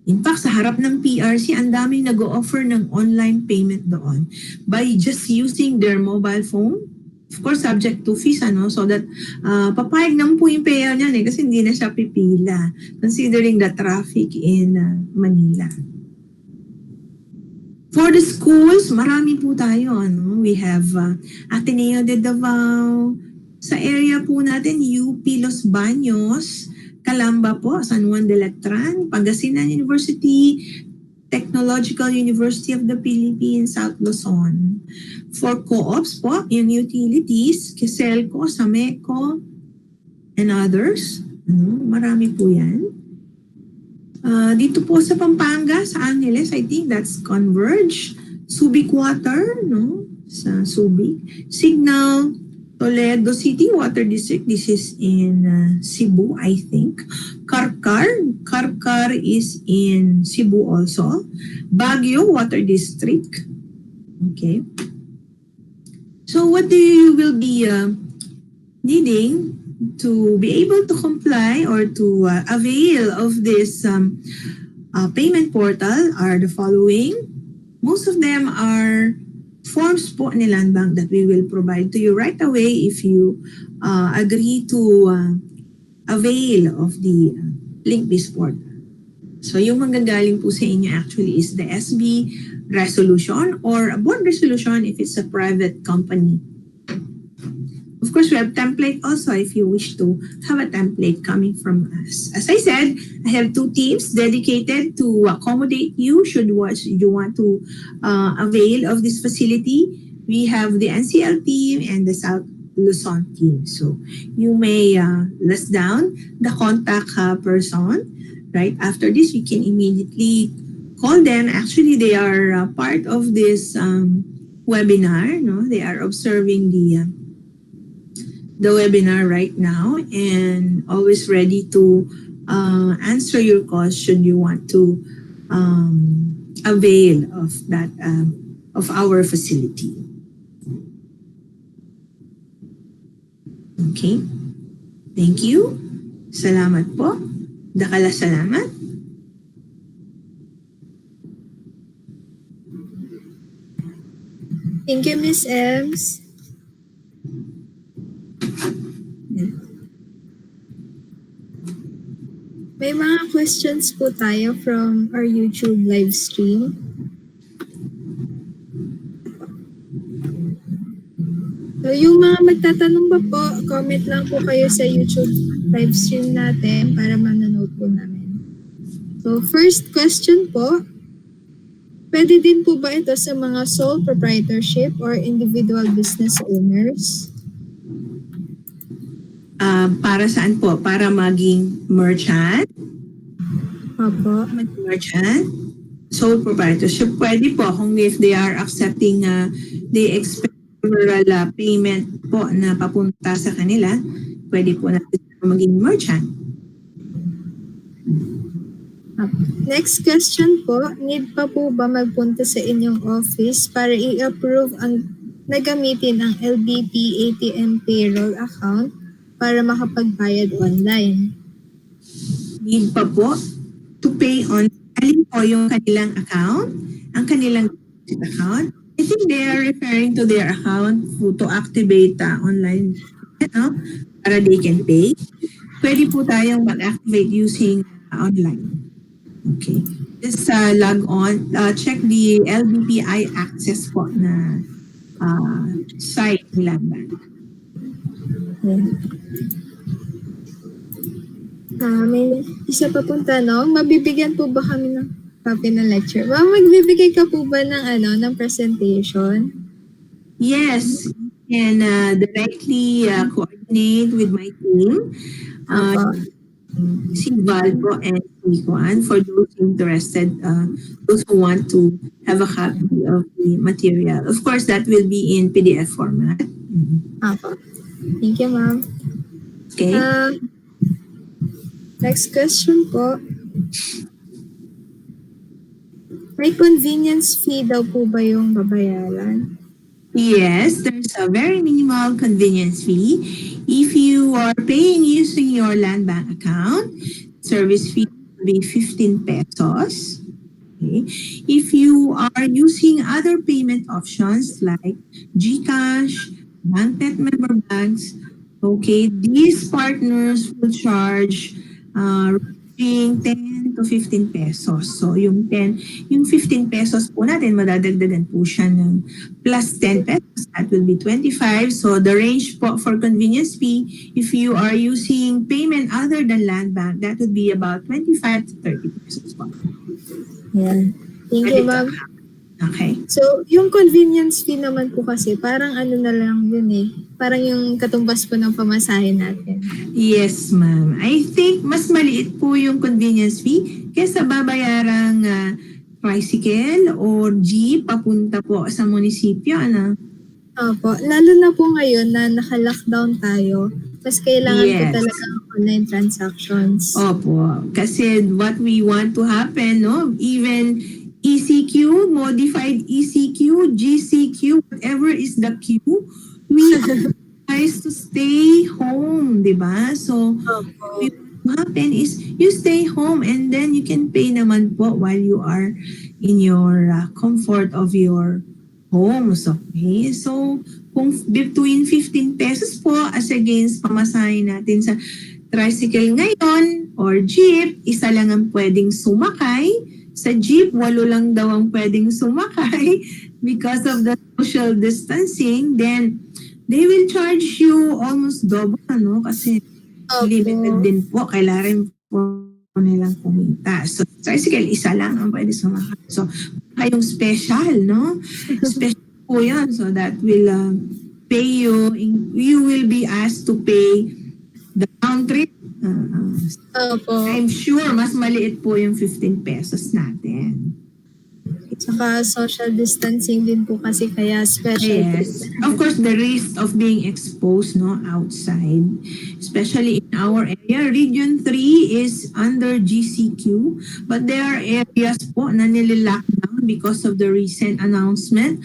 In fact, sa harap ng PRC, ang daming nag-o-offer ng online payment doon by just using their mobile phone. Of course, subject to fees, so that papayag naman po yung payer niyan kasi hindi na siya pipila considering the traffic in Manila. For the schools, marami po tayo. We have Ateneo de Davao. Sa area po natin, UP Los Baños, Calamba po, San Juan de Letran, Pangasinan University, Technological University of the Philippines, South Luzon. For co-ops po, yung utilities, Keselco, Sameco, and others. Marami po yan. Dito po sa Pampanga, sa Angeles, I think that's Converge. Subic Water, sa Subic. Signal, Toledo City Water District. This is in Cebu, I think. Karkar is in Cebu also. Baguio Water District. Okay. So what you will be needing to be able to comply or to avail of this payment portal are the following. Most of them are forms po ni LANDBANK that we will provide to you right away if you agree to avail of the Link.BizPortal. So yung manggagaling po sa inyo actually is the SB resolution or a board resolution if it's a private company. Of course, we have template also if you wish to have a template coming from us. As I said, I have 2 teams dedicated to accommodate you should you want to avail of this facility. We have the NCL team and the South Luzon team. So you may list down the contact person. Right after this, we can immediately call them. Actually, they are part of this webinar. They are observing the webinar right now and always ready to answer your calls should you want to avail of that of our facility. Okay. Thank you. Salamat po. Dakala salamat.
Thank you, Miss Ems. May mga questions po tayo from our YouTube live stream. So yung mga magtatanong ba po, comment lang po kayo sa YouTube live stream natin para mananood po namin. So first question po, pwede din po ba ito sa mga sole proprietorship or individual business owners?
Para saan po? Para maging merchant?
Opo.
Merchant? sole proprietorship, pwede po kung if they are accepting, they expect several payment po na papunta sa kanila, pwede po natin maging merchant.
Next question po, need pa po ba magpunta sa inyong office para i-approve ang nagamitin ang LBP ATM payroll account para makapagbayad online?
Need pa po to pay on, alin po yung kanilang account, ang kanilang account. I think they are referring to their account to activate online, para they can pay. Pwede po tayong mag-activate using online. Okay. Just log on, check the LBPI access po na site ni LANDBANK.
May isa pa pong tanong, mabibigyan po ba kami ng copy ng lecture? Magbibigay ka po ba ng presentation?
Yes, and directly coordinate with my team. Si Valpo and si Juan for those interested, those who want to have a copy of the material. Of course, that will be in PDF format.
Apo. Thank you, ma'am.
Okay.
Next question po. May convenience fee daw po ba yung babayaran?
Yes, there's a very minimal convenience fee. If you are paying using your LANDBANK account, service fee will be 15 pesos. Okay. If you are using other payment options like GCash, BankNet member banks, okay, these partners will charge ranging 10 to 15 pesos. So yung 15 pesos po natin, madadagdagan po siya ng plus 10 pesos. That will be 25. So the range po for convenience fee, if you are using payment other than LANDBANK, that would be about 25 to 30 pesos po.
Yeah. Thank you, ma'am.
Okay.
So, yung convenience fee naman po kasi, parang na lang yun eh. Parang yung katumbas po ng pamasahe natin.
Yes, ma'am. I think mas maliit po yung convenience fee kaysa babayarang tricycle or jeep papunta po sa munisipyo, ano?
Opo. Lalo na po ngayon na naka-lockdown tayo, mas kailangan po talaga ng online transactions.
Opo. Kasi what we want to happen, no? Even ECQ, modified ECQ, GCQ, whatever is the Q, we advise to stay home, di ba? So, what happen is you stay home and then you can pay naman po while you are in your comfort of your homes, okay? So, kung between 15 pesos po as against pamasahin natin sa tricycle ngayon or jeep, isa lang ang pwedeng sumakay. Sa jeep, 8 lang daw ang pwedeng sumakay because of the social distancing. Then, they will charge you almost double, ano? Kasi limited din po. Kailangan po nilang kumita. So, tricycle, isa lang ang pwede sumakay. So, kayong special, no? Special po yan. So, that will pay you. You will be asked to pay the round trip. I'm sure mas maliit po yung 15 pesos natin.
Saka social distancing din po kasi kaya special.
Yes. Of course, the risk of being exposed outside, especially in our area. Region 3 is under GCQ, but there are areas po na nililockdown because of the recent announcement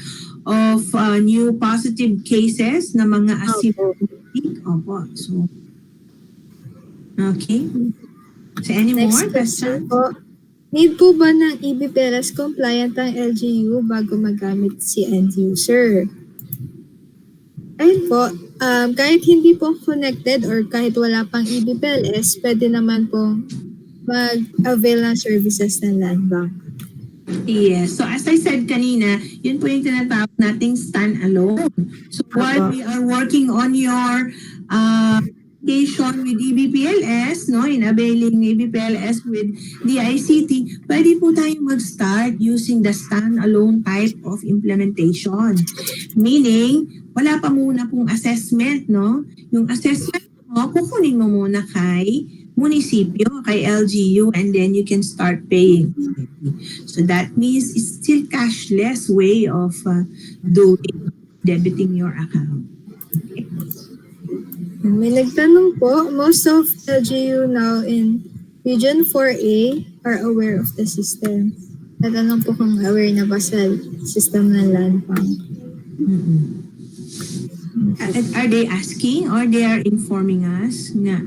of new positive cases na mga asymptomatic. Opo. So, okay. So, any more questions?
Po, need po ba ng EBPLS compliant ang LGU bago magamit si end user? Ayun po, kahit hindi po connected or kahit wala pang EBPLS, pwede naman po mag-avail ng services ng LANDBANK.
Yes. So as I said kanina, yun po yung tinatawag nating stand-alone. So while we are working on your application with EBPLS, in availing EBPLS with DICT, pwede po tayong mag-start using the stand-alone type of implementation. Meaning, wala pa muna pong assessment, no? Yung assessment mo, kukunin mo muna kay munisipyo, kay LGU, and then you can start paying. So that means it's still cashless way of doing debiting your account. Okay?
May nagtanong po, most of LGU now in Region 4A are aware of the system. Tatanong po kung aware na ba sa system ng LANDBank.
Are they asking or they are informing us nga?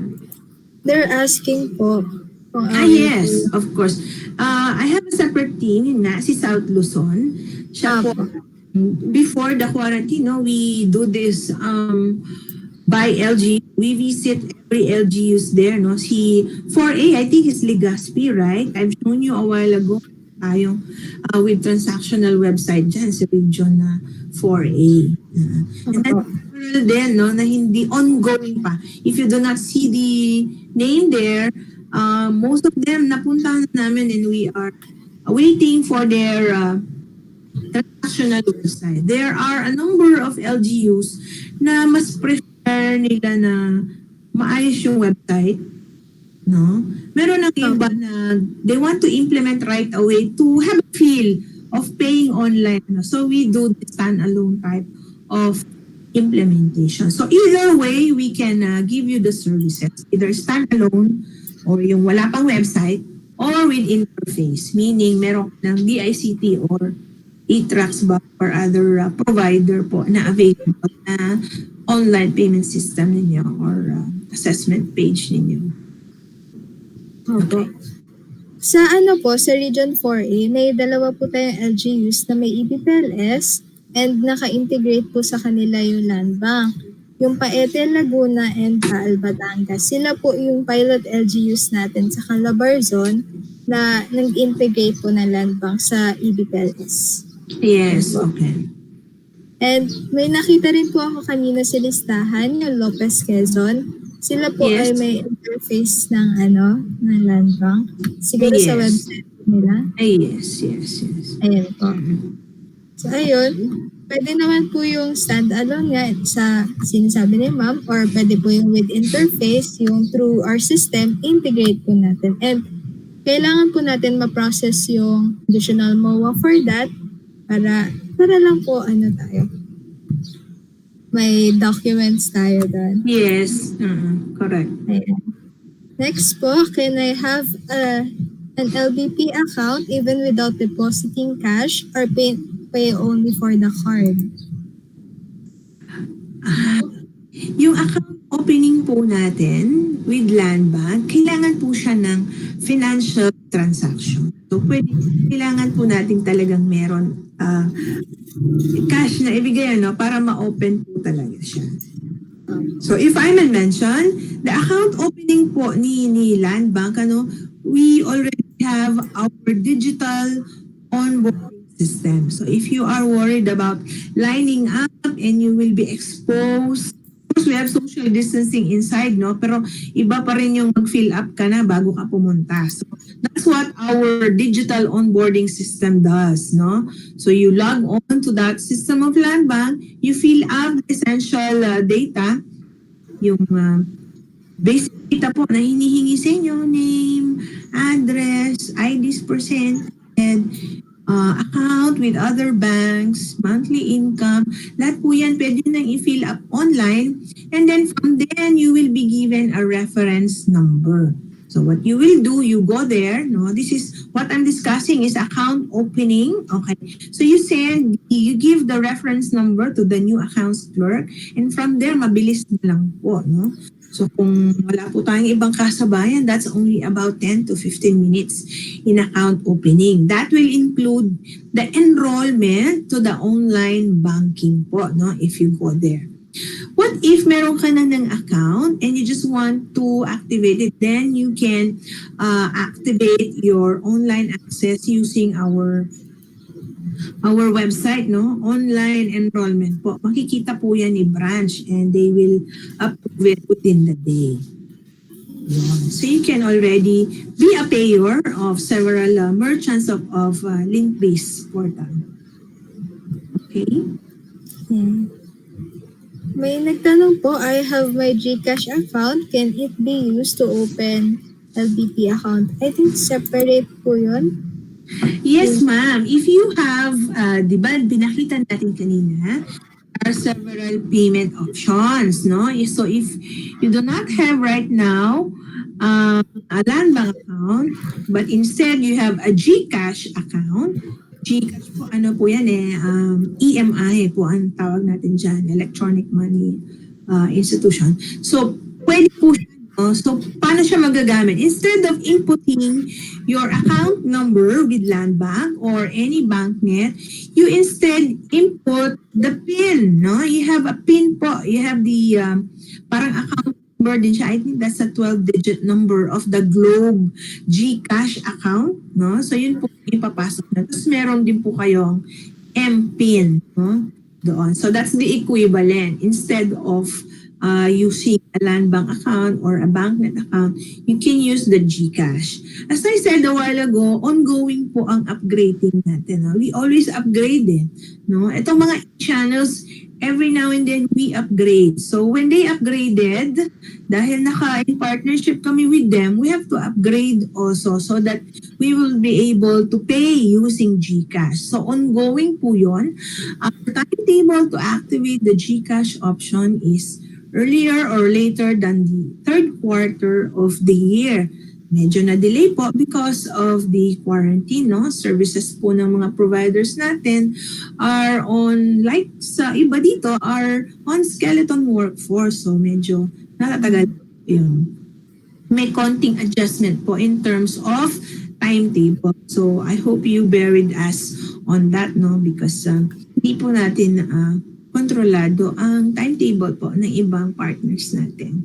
They're asking po kung
Yes, of course. I have a separate team na si South Luzon. Siya po, before the quarantine, no, we do this by LG. We visit every LGUs there, no? Si 4A, I think it's Legazpi, right? I've shown you a while ago tayong with transactional website dyan sa region na 4A. And then, then, no, na hindi ongoing pa. If you do not see the name there, most of them napuntahan na namin and we are waiting for their transactional website. There are a number of LGUs na mas prefer nila na maayos yung website. No? Meron ng iba na they want to implement right away to have a feel of paying online. No? So we do the standalone type of implementation. So either way, we can give you the services, either standalone or yung wala pang website or with interface, meaning meron ng DICT or e-tracks ba or other provider po na available na online payment system ninyo or assessment page ninyo.
Okay. Sa sa Region 4A, may dalawa po tayong LGUs na may EBPLS and naka-integrate po sa kanila yung LANDBank. Yung Paete, Laguna, and Taal, Batangas. Sila po yung pilot LGUs natin sa Calabarzon na nag-integrate po ng LANDBank sa EBPLS.
Yes, okay.
And may nakita rin po ako kanina sa listahan, yung Lopez, Quezon. Sila po ay may interface ng ng LANDBank. Siguro sa website nila.
Yes.
Ayan po. So ayun, pwede naman po yung standalone nga sa sinasabi ni ma'am or pwede po yung with interface, yung through our system, integrate po natin. And kailangan po natin ma-process yung additional MOA for that para lang po tayo. May documents tayo doon.
Yes, correct.
Ayan. Next po, can I have an LBP account even without depositing cash or pay only for the card?
Yung account opening po natin with LANDBank, kailangan po siya ng financial transaction. So, kailangan po natin talagang meron cash na ibigay para ma-open po talaga siya. So, if I may mention, the account opening po ni LANDBank, we already have our digital onboarding system. So, if you are worried about lining up and you will be exposed, of course, we have social distancing inside, no? Pero iba pa rin yung mag-fill up ka na bago ka pumunta. So, that's what our digital onboarding system does, no? So, you log on to that system of LANDBank, you fill out the essential data, yung basic data po na hinihingi sa inyo, name, address, IDs percent, and account with other banks, monthly income, lahat po yan pwede nang i-fill up online, and then from then you will be given a reference number. So what you will do, you go there, no? This is what I'm discussing is account opening, okay? So you give the reference number to the new accounts clerk, and from there, mabilis na lang po, no? So kung wala po tayong ibang kasabayan, that's only about 10 to 15 minutes in account opening. That will include the enrollment to the online banking po, no? If you go there. What if meron ka na ng account and you just want to activate it? Then you can activate your online access using our website, no? Online enrollment po. Makikita po yan ni branch and they will approve it within the day. So you can already be a payer of several merchants of Link.BizPortal. Okay?
May nagtanong po, I have my GCash account. Can it be used to open LBP account? I think separate po yun.
Yes, ma'am. If you have, di ba, binakita natin kanina, are several payment options, no? So if you do not have right now a LANDBANK account, but instead you have a GCash account, GCash po, ano po yan EMI po ang tawag natin dyan, Electronic Money Institution. So, pwede po siya, no? So, paano siya magagamit? Instead of inputting your account number with LANDBANK or any banknet, you instead input the PIN, no? You have a PIN po. You have the parang account number din siya. I think that's a 12-digit number of the Globe GCash account, no? So yun po ipapasok na. Tapos meron din po kayong MPIN, no? Doon. So that's the equivalent. Instead of using a LANDBANK account or a banknet account, you can use the GCash. As I said a while ago, ongoing po ang upgrading natin. No? We always upgrade it. No? Itong mga channels, every now and then we upgrade. So when they upgraded, dahil in partnership kami with them, we have to upgrade also so that we will be able to pay using GCash. So ongoing po yun. Our timetable to activate the GCash option is earlier or later than the third quarter of the year. Medyo na-delay po because of the quarantine, no? Services po ng mga providers natin are on, like sa iba dito, are on skeleton workforce. So medyo natatagal yun. May konting adjustment po in terms of timetable. So I hope you bear with us on that, no? Because hindi po natin kontrolado ang timetable po ng ibang partners natin.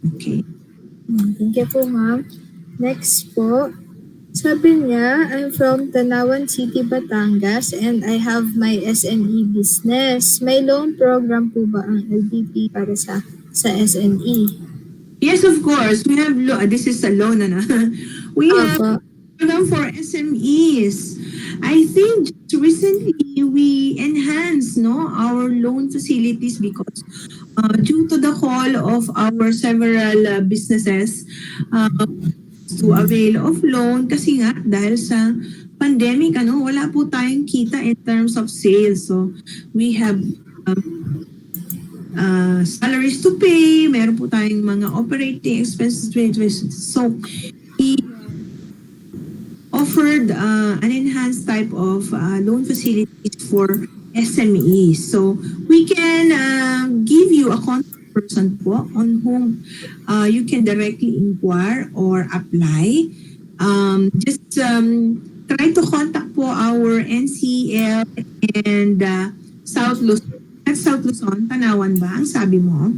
Okay.
Thank you po, ma'am. Next po, sabi niya, I'm from Tanawan City, Batangas, and I have my SME business. May loan program po ba ang LBP para sa SME?
Yes, of course. We have this is a loan, ano? We have
Opo.
program for SMEs. I think just recently we enhanced our loan facilities because due to the call of our several businesses to avail of loan kasi nga dahil sa pandemic wala po tayong kita in terms of sales. So we have salaries to pay, meron po tayong mga operating expenses. So we offered an enhanced type of loan facilities for SMEs. So we can give you a contact person po on whom you can directly inquire or apply. Just try to contact po our NCL and South Luzon. At South Luzon, Tanawan ba ang sabi mo?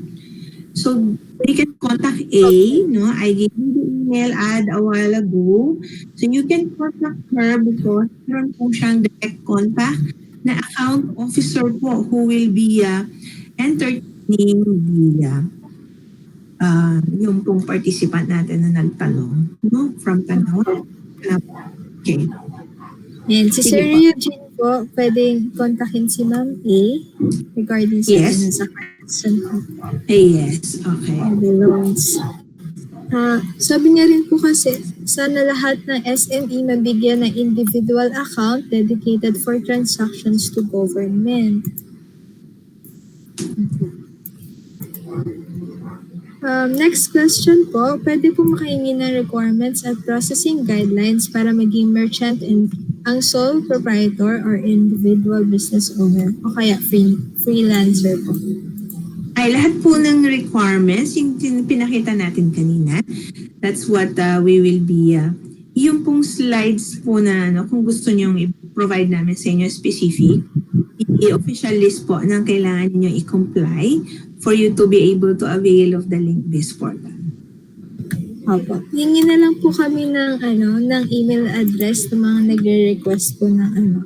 So you can contact A, no? I gave you the email ad a while ago. So you can contact her because meron po siyang direct contact na account officer po who will be entertaining yung pong participant natin na nagtanong, no? From Tanawan. Okay.
And si
Sige
Sir
po.
Eugene po, pwedeng kontakin si Ma'am A regarding sa
Yes.
sa question po.
Yes, okay.
The loans. Sabi niya rin po kasi, sana lahat ng SME mabigyan ng individual account dedicated for transactions to government. Next question po, pwede po makahingi ng requirements at processing guidelines para maging merchant and ang sole proprietor or individual business owner o kaya freelancer po.
Ay, lahat po ng requirements, yung pinakita natin kanina, that's what we will be, yung pong slides po na kung gusto nyong i-provide namin sa inyo specific, i-official list po ng kailangan niyo i-comply for you to be able to avail of the Link.BizPortal.
Opo. Hingi na lang po kami ng ng email address ng mga nagre-request po ng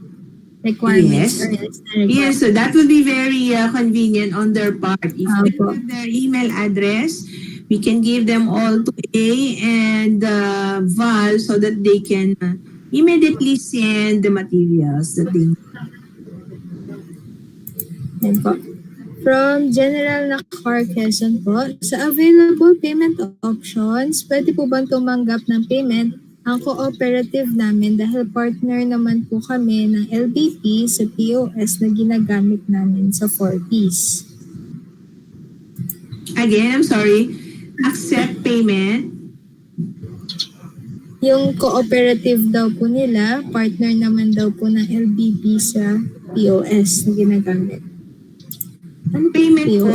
requirements
Yes.
or list na requirements.
Yes, so that will be very convenient on their part. If they
Opo.
have their email address, we can give them all to A and Val so that they can immediately send the materials that they need.
Yan po. From General na Car Quezon po, sa available payment options, pwede po bang tumanggap ng payment ang cooperative namin dahil partner naman po kami ng LBP sa POS na ginagamit namin sa 4Ps.
Again, I'm sorry. Accept payment.
Yung cooperative daw po nila, partner naman daw po ng LBP sa POS na ginagamit. Ano po
Payment po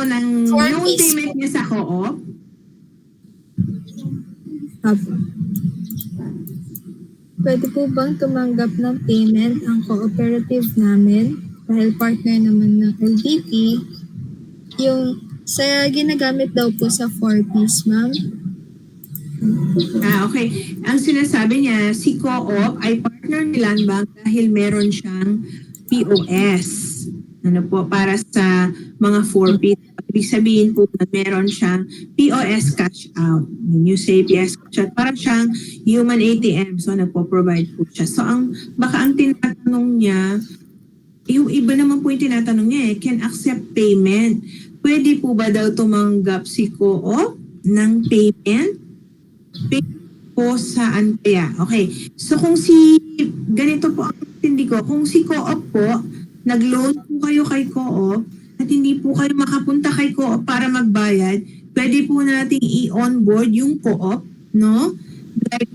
POS?
ng
For
loan
fees
payment niya sa co-op.
Apo. Pwede po bang tumanggap ng payment ang cooperative namin dahil partner naman ng LDP yung sa ginagamit daw po sa 4Ps, ma'am?
Okay. Ang sinasabi niya, si co-op ay partner ni LANDBANK dahil meron siyang POS. Ano po, para sa mga 4P. Ibig sabihin po na meron siyang POS cash out. When you say POS cash out, parang siyang human ATM. So, nagpo-provide po siya. So, baka ang tinatanong niya, yung iba naman po yung tinatanong niya can accept payment. Pwede po ba daw tumanggap si co-op ng payment? Po saan kaya? Okay. So kung ganito po ang hindi ko, kung si co-op po, nag-loan po kayo kay co-op at hindi po kayo makapunta kay co-op para magbayad, pwede po nating i-onboard yung co-op, no?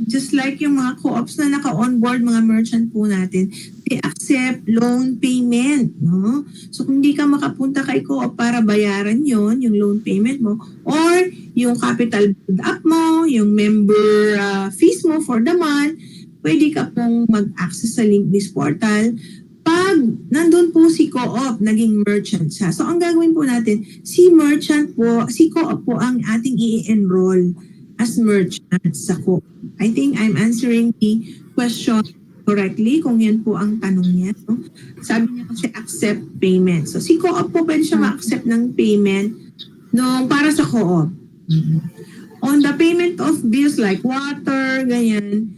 Just like yung mga co-ops na naka-onboard, mga merchant po natin, they accept loan payment, no? So kung hindi ka makapunta kay co-op para bayaran yon yung loan payment mo, or yung capital build up mo, yung member fees mo for the month, pwede ka pong mag-access sa Link.BizPortal. Pag nandun po si co-op, naging merchant siya. So ang gagawin po natin, si co-op po ang ating i-enroll as merchant sa co-op. I think I'm answering the question correctly kung yan po ang tanong niya. No? Sabi niya kasi accept payment. So si co-op po pwede siya ma-accept ng payment para sa co-op. On the payment of bills like water, ganyan,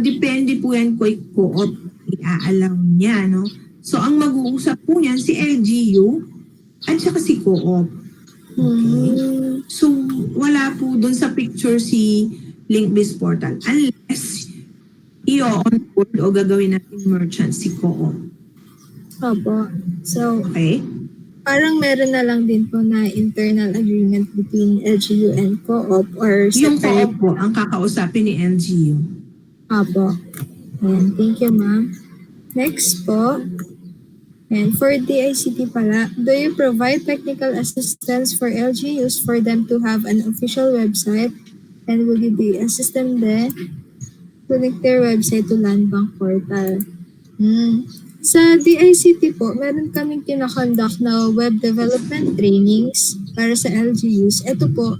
depende po yan kay co-op. I-allow niya, no? So, ang mag-uusap po niyan si LGU at saka si co-op. Okay? So, wala po dun sa picture si Link.BizPortal unless i-onboard o gagawin natin merchant si co-op.
Opo. So,
okay?
Parang meron na lang din po na internal agreement between LGU and co-op or separate.
Yung co-op po ang kakausapin ni LGU.
Opo. Ayan, thank you, ma'am. Next po, and for DICT pala, do you provide technical assistance for LGUs for them to have an official website? And will you be assisting them to link their website to LANDBANK portal? Sa DICT po, meron kaming kinakonduct na web development trainings para sa LGUs. Ito po,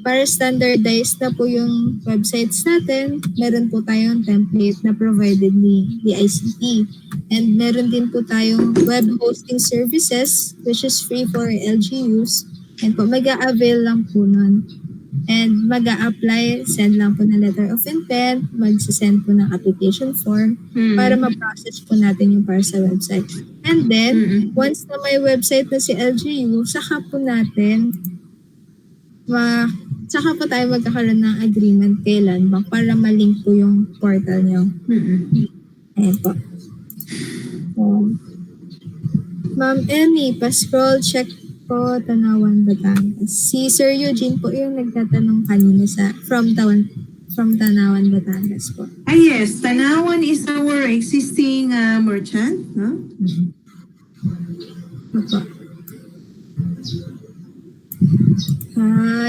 para standardized na po yung websites natin, meron po tayong template na provided ni DICT. And meron din po tayong web hosting services which is free for LGUs. And po, mag-a-avail lang po nun. And mag-a-apply, send lang po ng letter of intent, mag-send po ng application form para ma-process po natin yung para sa website. And then, once na may website na si LGU, saka po tayo magkakaroon ng agreement kay LANDBANK para malink po yung portal nyo. Ayan po. Ma'am Emmy, pa-scroll check po, Tanawan, Batangas. Si Sir Eugene po yung nagtatanong kanina from Tanawan, Batangas po.
Yes, Tanawan is our existing merchant, no?
Opo.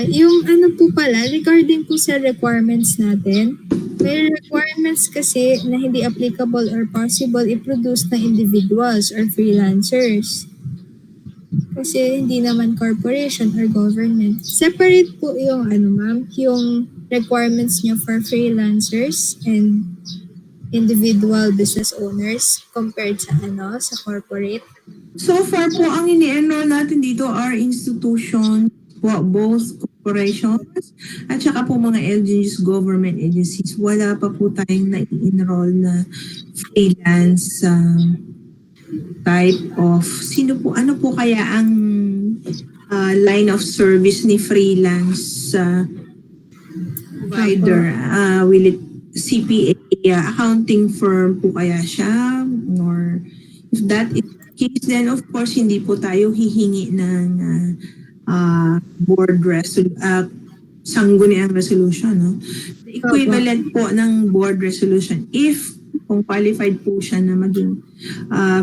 Yung ano po pala, regarding po sa requirements natin, may requirements kasi na hindi applicable or possible i-produce na individuals or freelancers. Kasi hindi naman corporation or government. Separate po yung yung requirements nyo for freelancers and individual business owners compared sa sa corporate.
So far po, ang ini-enroll natin dito are institutions, both corporations, at saka po mga LGUs, government agencies. Wala pa po tayong na-enroll na freelance type of, ano po kaya ang line of service ni freelance provider? Will it CPA, accounting firm po kaya siya? Or if that is the case, then of course, hindi po tayo hihingi ng board sangguniang resolution. No? The equivalent po ng board resolution, if kung qualified po siya na maging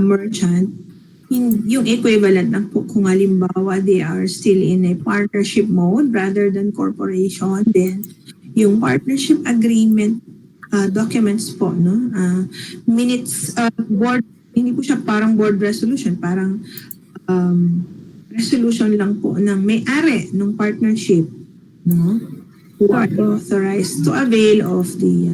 merchant, yung equivalent lang po kung halimbawa they are still in a partnership mode rather than corporation, then yung partnership agreement documents po, no? Minutes, board, hindi po siya parang board resolution, parang resolution lang po ng may-ari ng partnership, no? Who are authorized to avail of the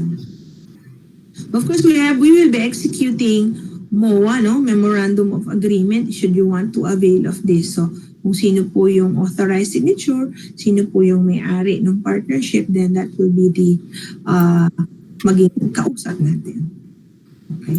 of course, we will be executing MOA, no? Memorandum of Agreement, should you want to avail of this. So, kung sino po yung authorized signature, sino po yung may-ari ng partnership, then that will be the maging kausap natin. Okay?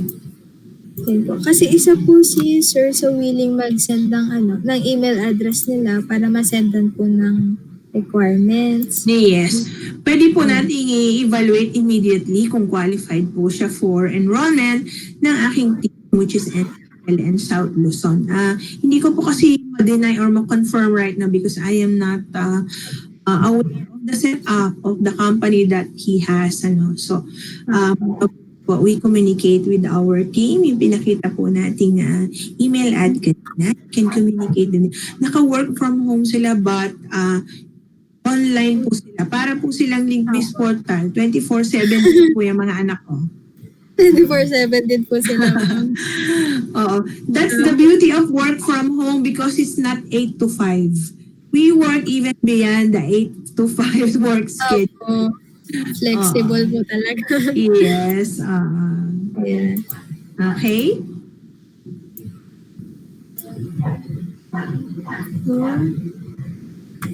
Kasi isa po si Sir so willing mag-send ng email address nila para ma-sendan po ng requirements.
Yes. Pwede po nating i-evaluate immediately kung qualified po siya for enrollment ng aking team, which is NLN South Luzon. Hindi ko po kasi ma-deny or ma-confirm right now because I am not aware of the setup of the company that he has. So, we communicate with our team. Yung pinakita po nating email ad kanina, can communicate din. Naka-work from home sila but online po sila. Para po silang Link.BizPortal. 24/7 po yung mga anak ko.
24/7 din po sila.
Oo. That's the beauty of work from home because it's not 8 to 5. We work even beyond the 8 to 5 work schedule.
Flexible po talaga.
Yes.
Yeah.
Okay.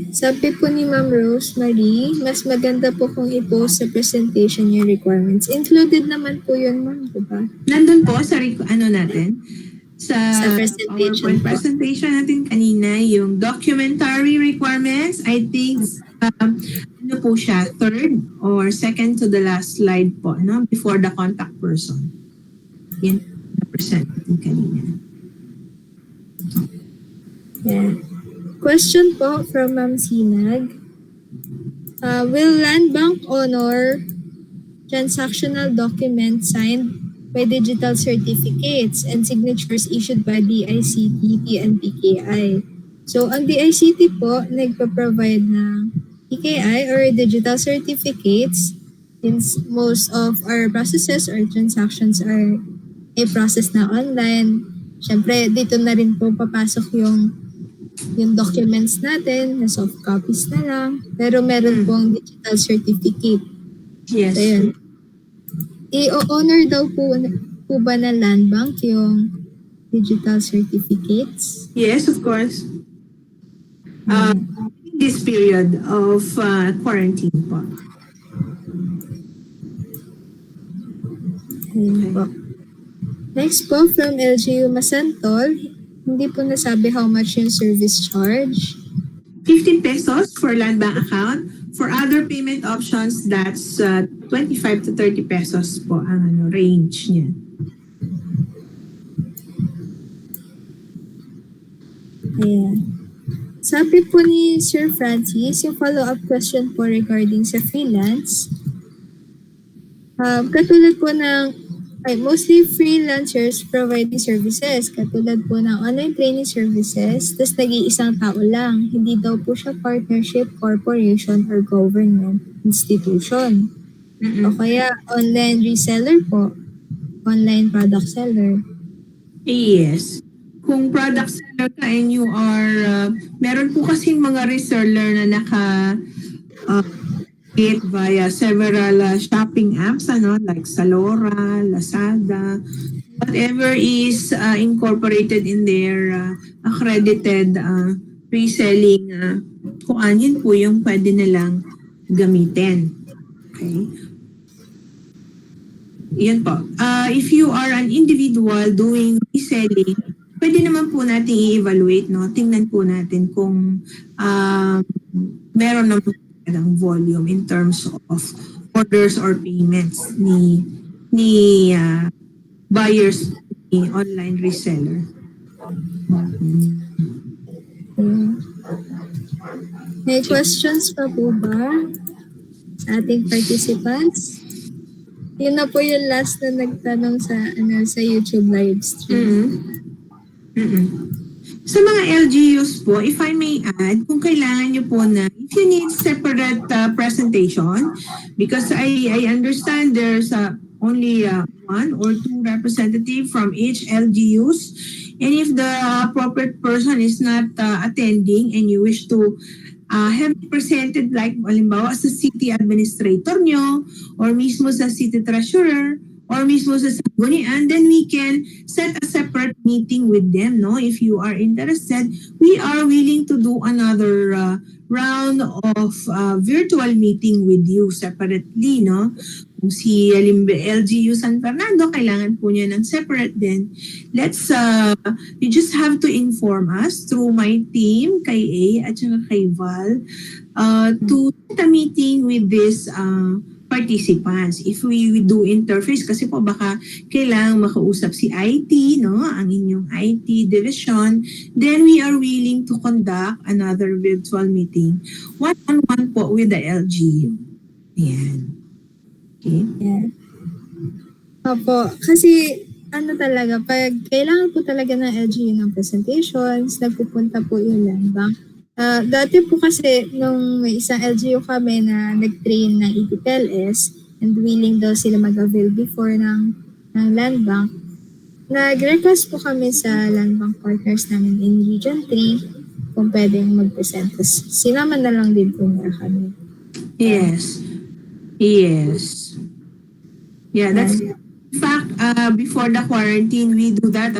Sabi po ni Ma'am Rosemary, mas maganda po kung i-post sa presentation yung requirements. Included naman po yun, Ma'am, diba?
Nandun po sa natin? Sa
presentation
presentation natin kanina, yung documentary requirements, I think, ano po siya, third or second to the last slide po, no? Before the contact person. Yan, na-present natin kanina.
Yeah. Question po from Ma'am Sinag. Will LANDBANK honor transactional documents signed by digital certificates and signatures issued by DICT, PNPKI? So, ang DICT po, nagpa-provide ng PKI or digital certificates since most of our processes or transactions are process na online. Siyempre, dito na rin po papasok yung documents natin, na soft copies na lang. Pero meron pong digital certificate.
Yes.
So, yun. I-honor daw po ba ng LANDBANK yung digital certificates?
Yes, of course. This period of quarantine po.
Ayun po. Next po from LGU Masantol, hindi po nasabi how much yung service charge.
15 pesos for land bank account. For other payment options, that's 25 to 30 pesos po ang range niya.
Ayan. Sabi po ni Sir Francis, yung follow-up question po regarding sa freelance. Katulad po ng mostly freelancers providing services, katulad po ng online training services, tas nag-iisang tao lang. Hindi daw po siya partnership, corporation, or government institution. O kaya online reseller po, online product seller.
Yes. Kung product seller ka and you are, meron po kasing mga reseller na via several shopping apps, like Zalora, Lazada, whatever is incorporated in their accredited reselling, kung yun po yung pwede nilang gamitin. Okay? Yun po. If you are an individual doing reselling, pwede naman po natin i-evaluate, no? Tingnan po natin kung um, meron naman talagang volume in terms of orders or payments ni buyers ni online reseller.
Hmm. May questions pa po ba sa ating participants? Yun na po yung last na nagtanong sa YouTube live stream.
Mm-mm. Sa mga LGUs po, if I may add, kung kailangan nyo po na, if you need separate presentation, because I understand there's only one or two representative from each LGUs, and if the appropriate person is not attending and you wish to have it presented like halimbawa sa city administrator nyo or mismo sa city treasurer or mismo sa sanggunian, then we can set a separate meeting with them, no? If you are interested, we are willing to do another round of virtual meeting with you separately, no? Kung si LGU San Fernando, kailangan po niya ng separate din. You just have to inform us through my team, kay A at saka kay Val, to set a meeting with these participants. If we do interface, kasi po baka kailangang makausap si IT, no? Ang inyong IT division, then we are willing to conduct another virtual meeting, one-on-one po with the LGU. Ayan. Okay.
Yeah. Opo, kasi talaga, pag kailangan po talaga ng LGU ng presentations, nagpupunta po yung LANDBANK. Dati po kasi, nung may isang LGU kami na nag-train ng EBPLS and willing daw sila mag-avail before ng LANDBANK, nag-request po kami sa LANDBANK partners namin in Region 3 kung pwedeng mag-present. Tapos sinama na lang din po nila kami.
Yes. Yes. Yeah, that's in fact, before the quarantine, we do that,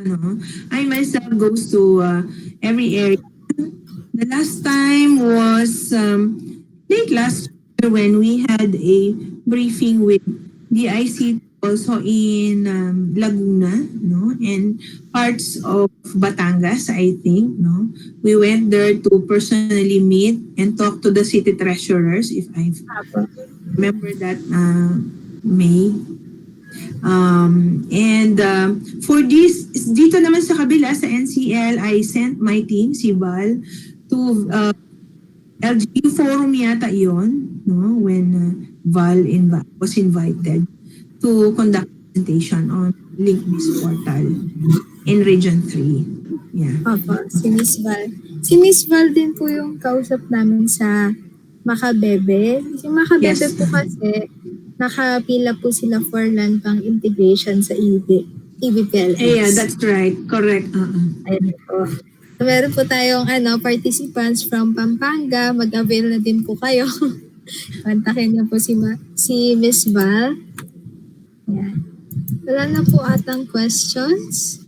I myself goes to every area. The last time was late last year when we had a briefing with DICT also in Laguna, no, and parts of Batangas, I think, no. We went there to personally meet and talk to the city treasurers, if I remember that, May. For this, dito naman sa kabila, sa NCL, I sent my team, si Val, to LGU forum yata yon, no, when Val was invited to conduct presentation on Link.BizPortal in Region 3. Yeah.
Opo, si Miss Val. Si Miss Val din po yung kausap namin sa Makabebe. Si Makabebe
Yes.
po kasi nakapila po sila for LANDBANK integration sa EBPLS.
Yeah, that's right. Correct.
Ayun po. So, meron po tayong participants from Pampanga. Mag-avail na din po kayo. Kontakin niyo po si Miss Val. Yan. Wala na po atang questions.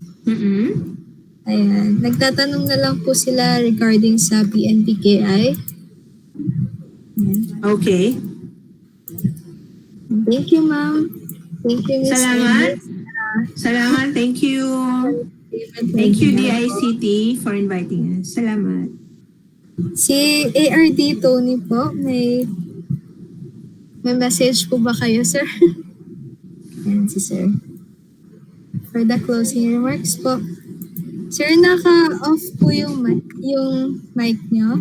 Ayan. Nagtatanong na lang po sila regarding sa BNPKI.
Okay.
Thank you, ma'am. Thank you, Miss
Salamat.
Ernest.
Salamat. Thank you. Thank you, DICT, for inviting us. Salamat.
Si ARD Tony po, may message po ba kayo, sir? Ayan si sir. For the closing remarks po. Sir, naka-off po yung mic nyo.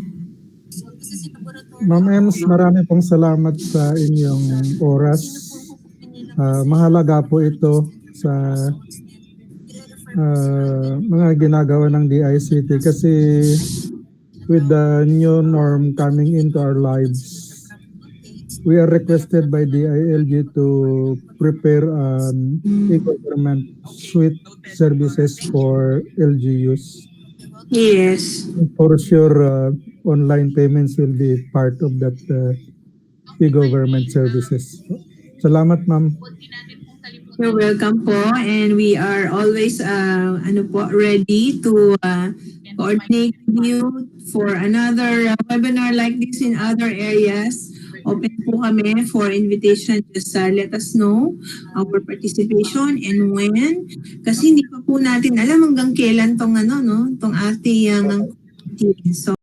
Ma'am Ems, marami pong salamat sa inyong oras. Mahalaga po ito sa mga ginagawa ng DICT kasi with the new norm coming into our lives, we are requested by DILG to prepare an e-government suite services for LGUs.
Yes.
For sure, online payments will be part of that e-government services. Salamat, ma'am.
You're welcome po, and we are always ready to coordinate with you for another webinar like this in other areas Open po kami for invitation. Just let us know our participation and when. Kasi hindi pa po natin alam hanggang kailan tong tong ating So